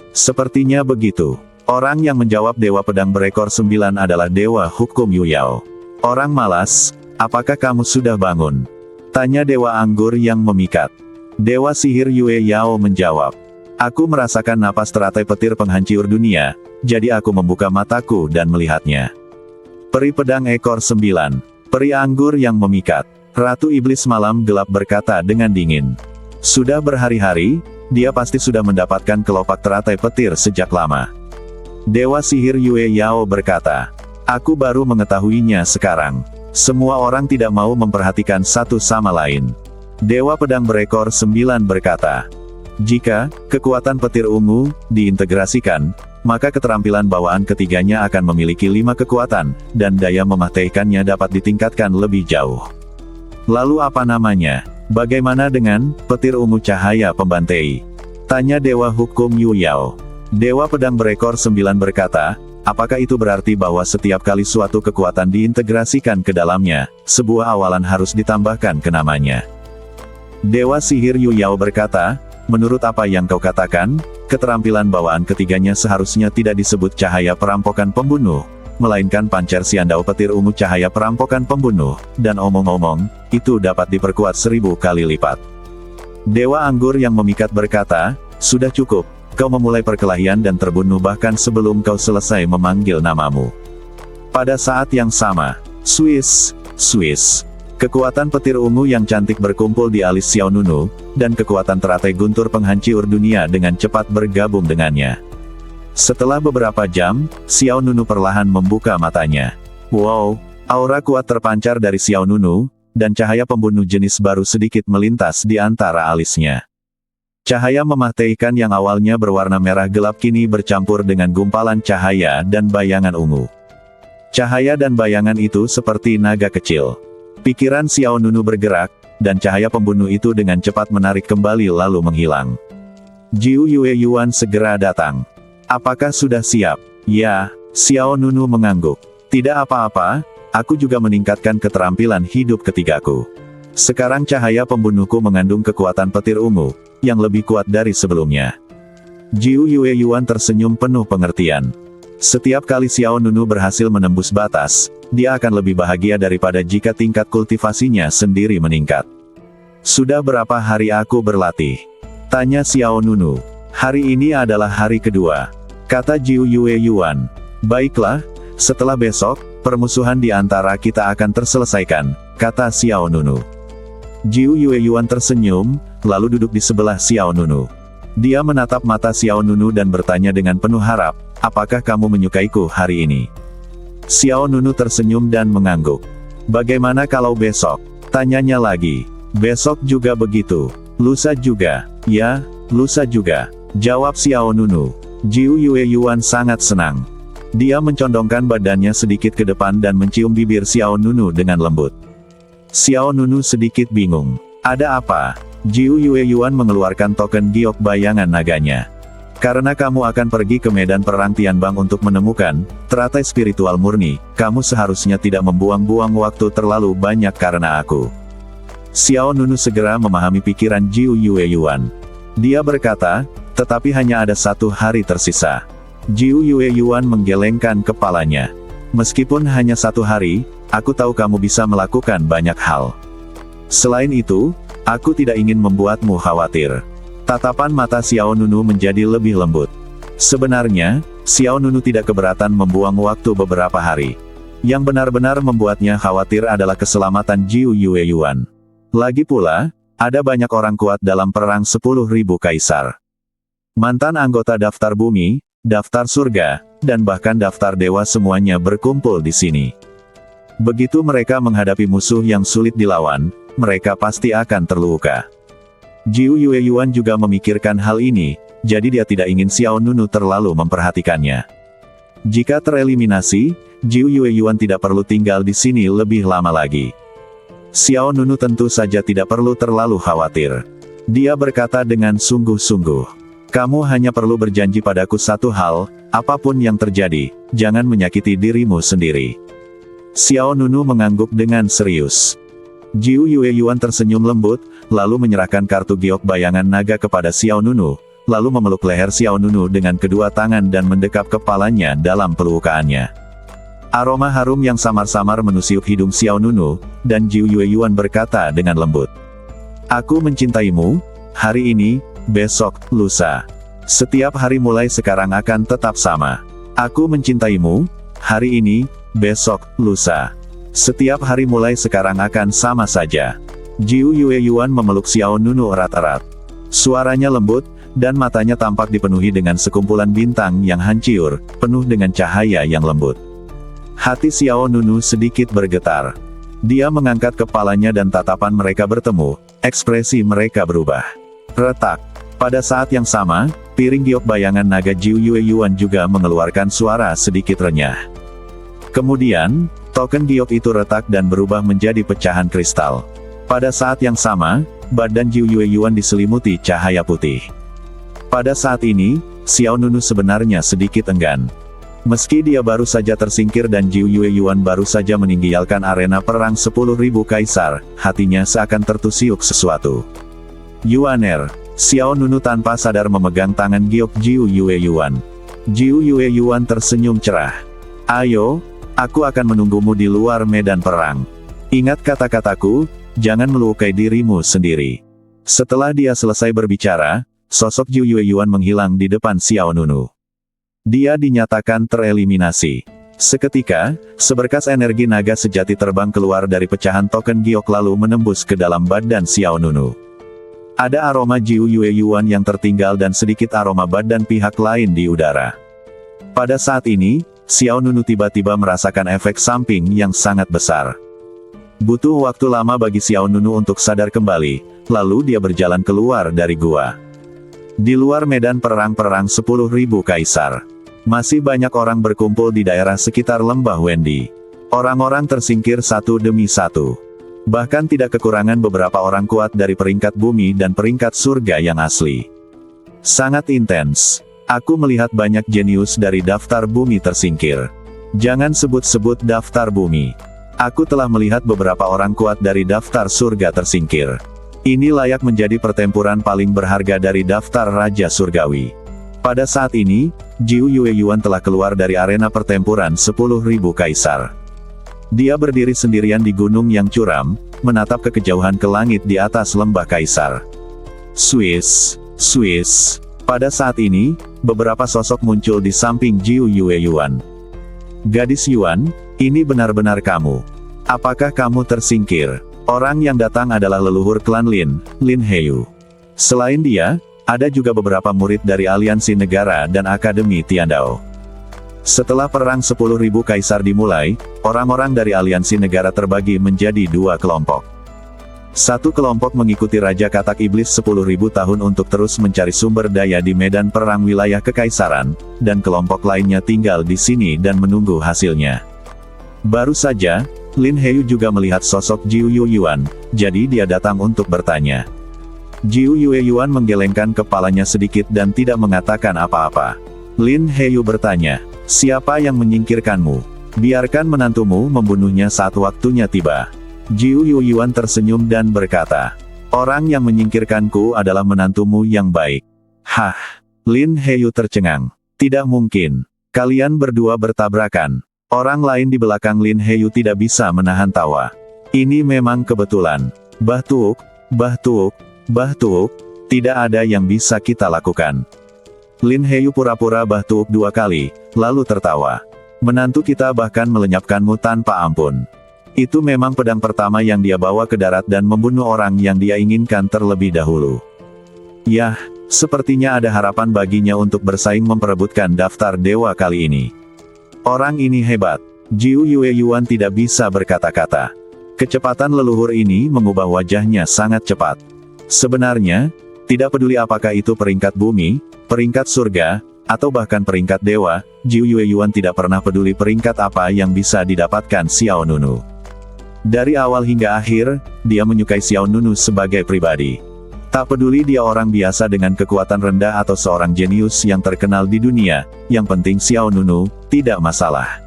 Sepertinya begitu. Orang yang menjawab Dewa Pedang Berekor 9 adalah Dewa Hukum Yuyao. "Orang malas, apakah kamu sudah bangun?" tanya Dewa Anggur yang memikat. Dewa Sihir Yue Yao menjawab, "Aku merasakan napas teratai petir penghancur dunia, jadi aku membuka mataku dan melihatnya." Peri Pedang Ekor 9. Peri Anggur yang memikat. Ratu Iblis Malam Gelap berkata dengan dingin. Sudah berhari-hari, dia pasti sudah mendapatkan kelopak teratai petir sejak lama. Dewa Sihir Yue Yao berkata, "Aku baru mengetahuinya sekarang. Semua orang tidak mau memperhatikan satu sama lain." Dewa Pedang Berekor 9 berkata, "Jika kekuatan petir ungu diintegrasikan, maka keterampilan bawaan ketiganya akan memiliki 5 kekuatan, dan daya mematahkannya dapat ditingkatkan lebih jauh. Lalu apa namanya? Bagaimana dengan petir ungu cahaya pembantei? Tanya Dewa Hukum Yu Yao. Dewa Pedang Berekor 9 berkata, apakah itu berarti bahwa setiap kali suatu kekuatan diintegrasikan ke dalamnya, sebuah awalan harus ditambahkan ke namanya? Dewa Sihir Yu Yao berkata, menurut apa yang kau katakan, keterampilan bawaan ketiganya seharusnya tidak disebut cahaya perampokan pembunuh, melainkan pancer siandau petir ungu cahaya perampokan pembunuh, dan omong-omong, itu dapat diperkuat 1000 kali lipat. Dewa Anggur yang memikat berkata, sudah cukup. Kau memulai perkelahian dan terbunuh bahkan sebelum kau selesai memanggil namamu. Pada saat yang sama, Swiss. Kekuatan petir ungu yang cantik berkumpul di alis Xiao Nunu, dan kekuatan teratai guntur penghancur dunia dengan cepat bergabung dengannya. Setelah beberapa jam, Xiao Nunu perlahan membuka matanya. Wow, aura kuat terpancar dari Xiao Nunu, dan cahaya pembunuh jenis baru sedikit melintas di antara alisnya. Cahaya memah-teh-ikan yang awalnya berwarna merah gelap kini bercampur dengan gumpalan cahaya dan bayangan ungu. Cahaya dan bayangan itu seperti naga kecil. Pikiran Xiao Nunu bergerak, dan cahaya pembunuh itu dengan cepat menarik kembali lalu menghilang. Jiu Yue Yuan segera datang. Apakah sudah siap? Ya, Xiao Nunu mengangguk. Tidak apa-apa, aku juga meningkatkan keterampilan hidup ketigaku. Sekarang cahaya pembunuhku mengandung kekuatan petir ungu, yang lebih kuat dari sebelumnya. Jiu Yue Yuan tersenyum penuh pengertian. Setiap kali Xiao Nunu berhasil menembus batas, dia akan lebih bahagia daripada jika tingkat kultivasinya sendiri meningkat. Sudah berapa hari aku berlatih? Tanya Xiao Nunu. Hari ini adalah hari kedua. Kata Jiu Yue Yuan. Baiklah, setelah besok, permusuhan di antara kita akan terselesaikan, kata Xiao Nunu. Jiu Yue Yuan tersenyum, lalu duduk di sebelah Xiao Nunu. Dia menatap mata Xiao Nunu dan bertanya dengan penuh harap, apakah kamu menyukaiku hari ini? Xiao Nunu tersenyum dan mengangguk. Bagaimana kalau besok? Tanyanya lagi. Besok juga begitu. Lusa juga. Ya, lusa juga. Jawab Xiao Nunu. Jiu Yue Yuan sangat senang. Dia mencondongkan badannya sedikit ke depan dan mencium bibir Xiao Nunu dengan lembut. Xiao Nunu sedikit bingung. Ada apa? Jiu Yue Yuan mengeluarkan token giok bayangan naganya. Karena kamu akan pergi ke medan perang Tianbang untuk menemukan teratai spiritual murni, kamu seharusnya tidak membuang-buang waktu terlalu banyak karena aku. Xiao Nunu segera memahami pikiran Jiu Yue Yuan. Dia berkata, tetapi hanya ada 1 hari tersisa. Jiu Yue Yuan menggelengkan kepalanya. Meskipun hanya 1 hari, aku tahu kamu bisa melakukan banyak hal. Selain itu, aku tidak ingin membuatmu khawatir. Tatapan mata Xiao Nunu menjadi lebih lembut. Sebenarnya, Xiao Nunu tidak keberatan membuang waktu beberapa hari. Yang benar-benar membuatnya khawatir adalah keselamatan Jiu Yue Yuan. Lagi pula, ada banyak orang kuat dalam perang 10.000 kaisar. Mantan anggota daftar bumi, daftar surga, dan bahkan daftar dewa semuanya berkumpul di sini. Begitu mereka menghadapi musuh yang sulit dilawan, mereka pasti akan terluka. Jiu Yue Yuan juga memikirkan hal ini, jadi dia tidak ingin Xiao Nunu terlalu memperhatikannya. Jika tereliminasi, Jiu Yue Yuan tidak perlu tinggal di sini lebih lama lagi. Xiao Nunu tentu saja tidak perlu terlalu khawatir. Dia berkata dengan sungguh-sungguh. Kamu hanya perlu berjanji padaku 1 hal, apapun yang terjadi, jangan menyakiti dirimu sendiri. Xiao Nunu mengangguk dengan serius. Jiu Yue Yuan tersenyum lembut, lalu menyerahkan kartu giok bayangan naga kepada Xiao Nunu, lalu memeluk leher Xiao Nunu dengan kedua tangan dan mendekap kepalanya dalam pelukaannya. Aroma harum yang samar-samar menusuk hidung Xiao Nunu, dan Jiu Yue Yuan berkata dengan lembut. Aku mencintaimu, hari ini, besok, lusa. Setiap hari mulai sekarang akan tetap sama. Aku mencintaimu, hari ini, besok, lusa. Setiap hari mulai sekarang akan sama saja. Jiu Yue Yuan memeluk Xiao Nunu erat-erat. Suaranya lembut, dan matanya tampak dipenuhi dengan sekumpulan bintang yang hancur, penuh dengan cahaya yang lembut. Hati Xiao Nunu sedikit bergetar. Dia mengangkat kepalanya dan tatapan mereka bertemu, ekspresi mereka berubah. Retak. Pada saat yang sama, piring giok bayangan naga Jiu Yue Yuan juga mengeluarkan suara sedikit renyah. Kemudian, token giok itu retak dan berubah menjadi pecahan kristal. Pada saat yang sama, badan Jiu Yueyuan diselimuti cahaya putih. Pada saat ini, Xiao Nunu sebenarnya sedikit enggan. Meski dia baru saja tersingkir dan Jiu Yueyuan baru saja meninggalkan arena perang 10.000 kaisar, hatinya seakan tertusiuk sesuatu. Yuaner, Xiao Nunu tanpa sadar memegang tangan giok Jiu Yueyuan. Jiu Yueyuan tersenyum cerah. Ayo, aku akan menunggumu di luar medan perang. Ingat kata-kataku, jangan melukai dirimu sendiri. Setelah dia selesai berbicara, sosok Jiu Yueyuan menghilang di depan Xiao Nunu. Dia dinyatakan tereliminasi. Seketika, seberkas energi naga sejati terbang keluar dari pecahan token giok lalu menembus ke dalam badan Xiao Nunu. Ada aroma Jiu Yueyuan yang tertinggal dan sedikit aroma badan pihak lain di udara. Pada saat ini, Xiao Nunu tiba-tiba merasakan efek samping yang sangat besar. Butuh waktu lama bagi Xiao Nunu untuk sadar kembali, lalu dia berjalan keluar dari gua. Di luar medan perang 10.000 kaisar. Masih banyak orang berkumpul di daerah sekitar lembah Wendy. Orang-orang tersingkir satu demi satu. Bahkan tidak kekurangan beberapa orang kuat dari peringkat bumi dan peringkat surga yang asli. Sangat intens. Aku melihat banyak jenius dari daftar bumi tersingkir. Jangan sebut-sebut daftar bumi. Aku telah melihat beberapa orang kuat dari daftar surga tersingkir. Ini layak menjadi pertempuran paling berharga dari daftar Raja Surgawi. Pada saat ini, Jiu Yueyuan telah keluar dari arena pertempuran 10.000 kaisar. Dia berdiri sendirian di gunung yang curam, menatap ke kejauhan ke langit di atas lembah kaisar. Swiss. Pada saat ini, beberapa sosok muncul di samping Jiu Yueyuan. Gadis Yuan, ini benar-benar kamu. Apakah kamu tersingkir? Orang yang datang adalah leluhur klan Lin Heyu. Selain dia, ada juga beberapa murid dari aliansi negara dan Akademi Tiandao. Setelah perang 10.000 kaisar dimulai, orang-orang dari aliansi negara terbagi menjadi dua kelompok. Satu kelompok mengikuti Raja Katak Iblis 10.000 tahun untuk terus mencari sumber daya di medan perang wilayah kekaisaran, dan kelompok lainnya tinggal di sini dan menunggu hasilnya. Baru saja, Lin Heyu juga melihat sosok Jiu Yueyuan, jadi dia datang untuk bertanya. Jiu Yueyuan menggelengkan kepalanya sedikit dan tidak mengatakan apa-apa. Lin Heyu bertanya, siapa yang menyingkirkanmu? Biarkan menantumu membunuhnya saat waktunya tiba. Jiu Yueyuan tersenyum dan berkata, orang yang menyingkirkanku adalah menantumu yang baik. Hah? Lin Heyu tercengang. Tidak mungkin. Kalian berdua bertabrakan. Orang lain di belakang Lin Heyu tidak bisa menahan tawa. Ini memang kebetulan. Bah Tuuk, tidak ada yang bisa kita lakukan. Lin Heyu pura-pura bah tuuk 2 kali, lalu tertawa. Menantu kita bahkan melenyapkanmu tanpa ampun. Itu memang pedang pertama yang dia bawa ke darat dan membunuh orang yang dia inginkan terlebih dahulu. Yah, sepertinya ada harapan baginya untuk bersaing memperebutkan daftar dewa kali ini. Orang ini hebat. Jiu Yueyuan tidak bisa berkata-kata. Kecepatan leluhur ini mengubah wajahnya sangat cepat. Sebenarnya, tidak peduli apakah itu peringkat bumi, peringkat surga, atau bahkan peringkat dewa, Jiu Yueyuan tidak pernah peduli peringkat apa yang bisa didapatkan Xiao Nunu. Dari awal hingga akhir, dia menyukai Xiao Nunu sebagai pribadi. Tak peduli dia orang biasa dengan kekuatan rendah atau seorang jenius yang terkenal di dunia, yang penting Xiao Nunu, tidak masalah.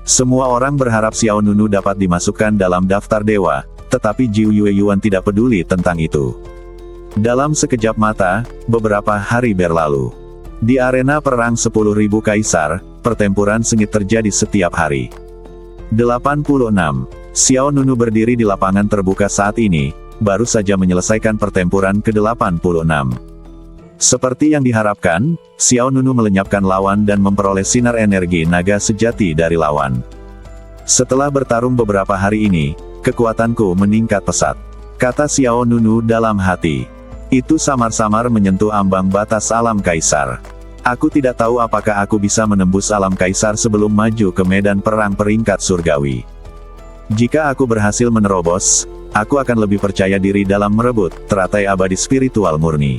Semua orang berharap Xiao Nunu dapat dimasukkan dalam daftar dewa, tetapi Jiu Yueyuan tidak peduli tentang itu. Dalam sekejap mata, beberapa hari berlalu. Di arena perang 10.000 kaisar, pertempuran sengit terjadi setiap hari. 86. Xiao Nunu berdiri di lapangan terbuka saat ini, baru saja menyelesaikan pertempuran ke-86. Seperti yang diharapkan, Xiao Nunu melenyapkan lawan dan memperoleh sinar energi naga sejati dari lawan. Setelah bertarung beberapa hari ini, kekuatanku meningkat pesat, kata Xiao Nunu dalam hati. Itu samar-samar menyentuh ambang batas alam kaisar. Aku tidak tahu apakah aku bisa menembus alam kaisar sebelum maju ke medan perang peringkat surgawi. Jika aku berhasil menerobos, aku akan lebih percaya diri dalam merebut teratai abadi spiritual murni.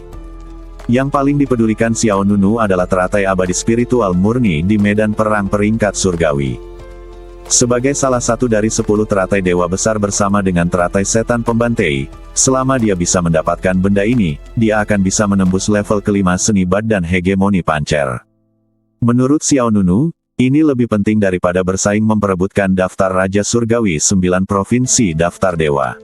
Yang paling dipedulikan Xiao Nunu adalah teratai abadi spiritual murni di medan perang peringkat surgawi. Sebagai salah satu dari 10 teratai dewa besar bersama dengan teratai setan pembantai, selama dia bisa mendapatkan benda ini, dia akan bisa menembus level kelima seni bad dan hegemoni pancer. Menurut Xiao Nunu, ini lebih penting daripada bersaing memperebutkan daftar Raja Surgawi 9 Provinsi Daftar Dewa.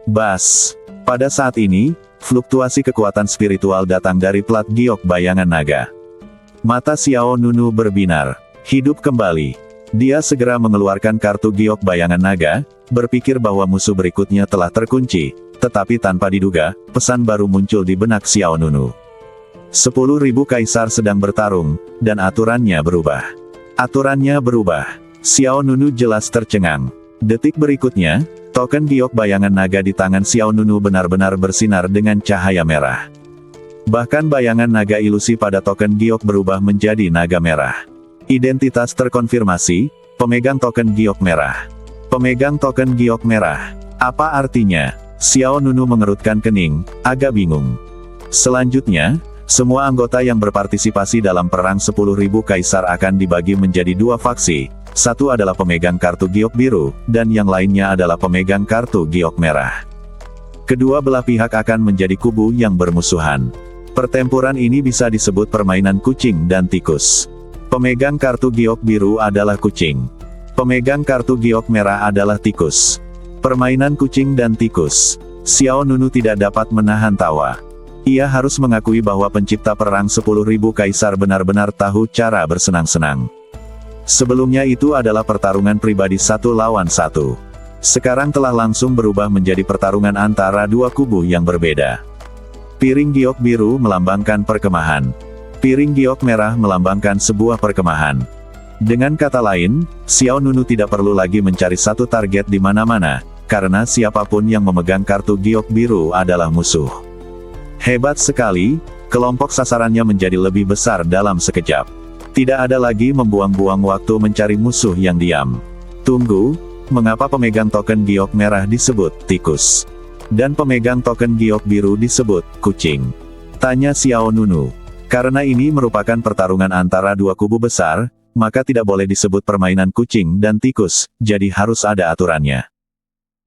Bas. Pada saat ini, fluktuasi kekuatan spiritual datang dari plat giok bayangan naga. Mata Xiao Nunu berbinar. Hidup kembali. Dia segera mengeluarkan kartu giok bayangan naga, berpikir bahwa musuh berikutnya telah terkunci, tetapi tanpa diduga, pesan baru muncul di benak Xiao Nunu. 10.000 kaisar sedang bertarung, dan aturannya berubah. Aturannya berubah. Xiao Nunu jelas tercengang. Detik berikutnya, token giok bayangan naga di tangan Xiao Nunu benar-benar bersinar dengan cahaya merah. Bahkan bayangan naga ilusi pada token giok berubah menjadi naga merah. Identitas terkonfirmasi, pemegang token giok merah. Pemegang token giok merah. Apa artinya? Xiao Nunu mengerutkan kening, agak bingung. Selanjutnya, semua anggota yang berpartisipasi dalam perang 10.000 kaisar akan dibagi menjadi 2 faksi. Satu adalah pemegang kartu giok biru, dan yang lainnya adalah pemegang kartu giok merah. Kedua belah pihak akan menjadi kubu yang bermusuhan. Pertempuran ini bisa disebut permainan kucing dan tikus. Pemegang kartu giok biru adalah kucing. Pemegang kartu giok merah adalah tikus. Permainan kucing dan tikus. Xiao Nunu tidak dapat menahan tawa. Ia harus mengakui bahwa pencipta perang 10.000 kaisar benar-benar tahu cara bersenang-senang. Sebelumnya itu adalah pertarungan pribadi 1 lawan 1. Sekarang telah langsung berubah menjadi pertarungan antara 2 kubu yang berbeda. Piring giok biru melambangkan perkemahan. Piring giok merah melambangkan sebuah perkemahan. Dengan kata lain, Xiao Nunu tidak perlu lagi mencari satu target di mana-mana, karena siapapun yang memegang kartu giok biru adalah musuh. Hebat sekali, kelompok sasarannya menjadi lebih besar dalam sekejap. Tidak ada lagi membuang-buang waktu mencari musuh yang diam. Tunggu, mengapa pemegang token giok merah disebut tikus? Dan pemegang token giok biru disebut kucing? Tanya Xiao Nunu. Karena ini merupakan pertarungan antara 2 kubu besar, maka tidak boleh disebut permainan kucing dan tikus, jadi harus ada aturannya.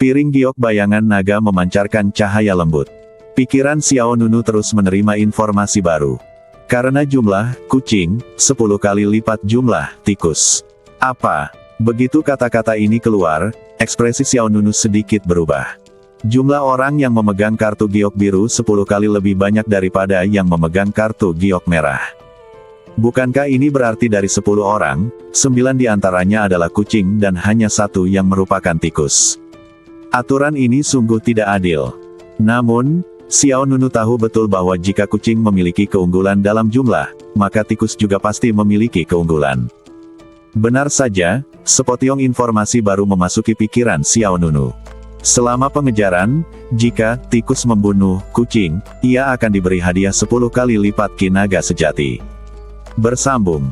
Piring giok bayangan naga memancarkan cahaya lembut. Pikiran Xiao Nunu terus menerima informasi baru. Karena jumlah kucing 10 kali lipat jumlah tikus. Apa? Begitu kata-kata ini keluar, ekspresi Xiao Nunu sedikit berubah. Jumlah orang yang memegang kartu giok biru 10 kali lebih banyak daripada yang memegang kartu giok merah. Bukankah ini berarti dari 10 orang, 9 diantaranya adalah kucing dan hanya 1 yang merupakan tikus? Aturan ini sungguh tidak adil. Namun, Xiao Nunu tahu betul bahwa jika kucing memiliki keunggulan dalam jumlah, maka tikus juga pasti memiliki keunggulan. Benar saja, sepotiong informasi baru memasuki pikiran Xiao Nunu. Selama pengejaran, jika tikus membunuh kucing, ia akan diberi hadiah 10 kali lipat ki naga sejati. Bersambung.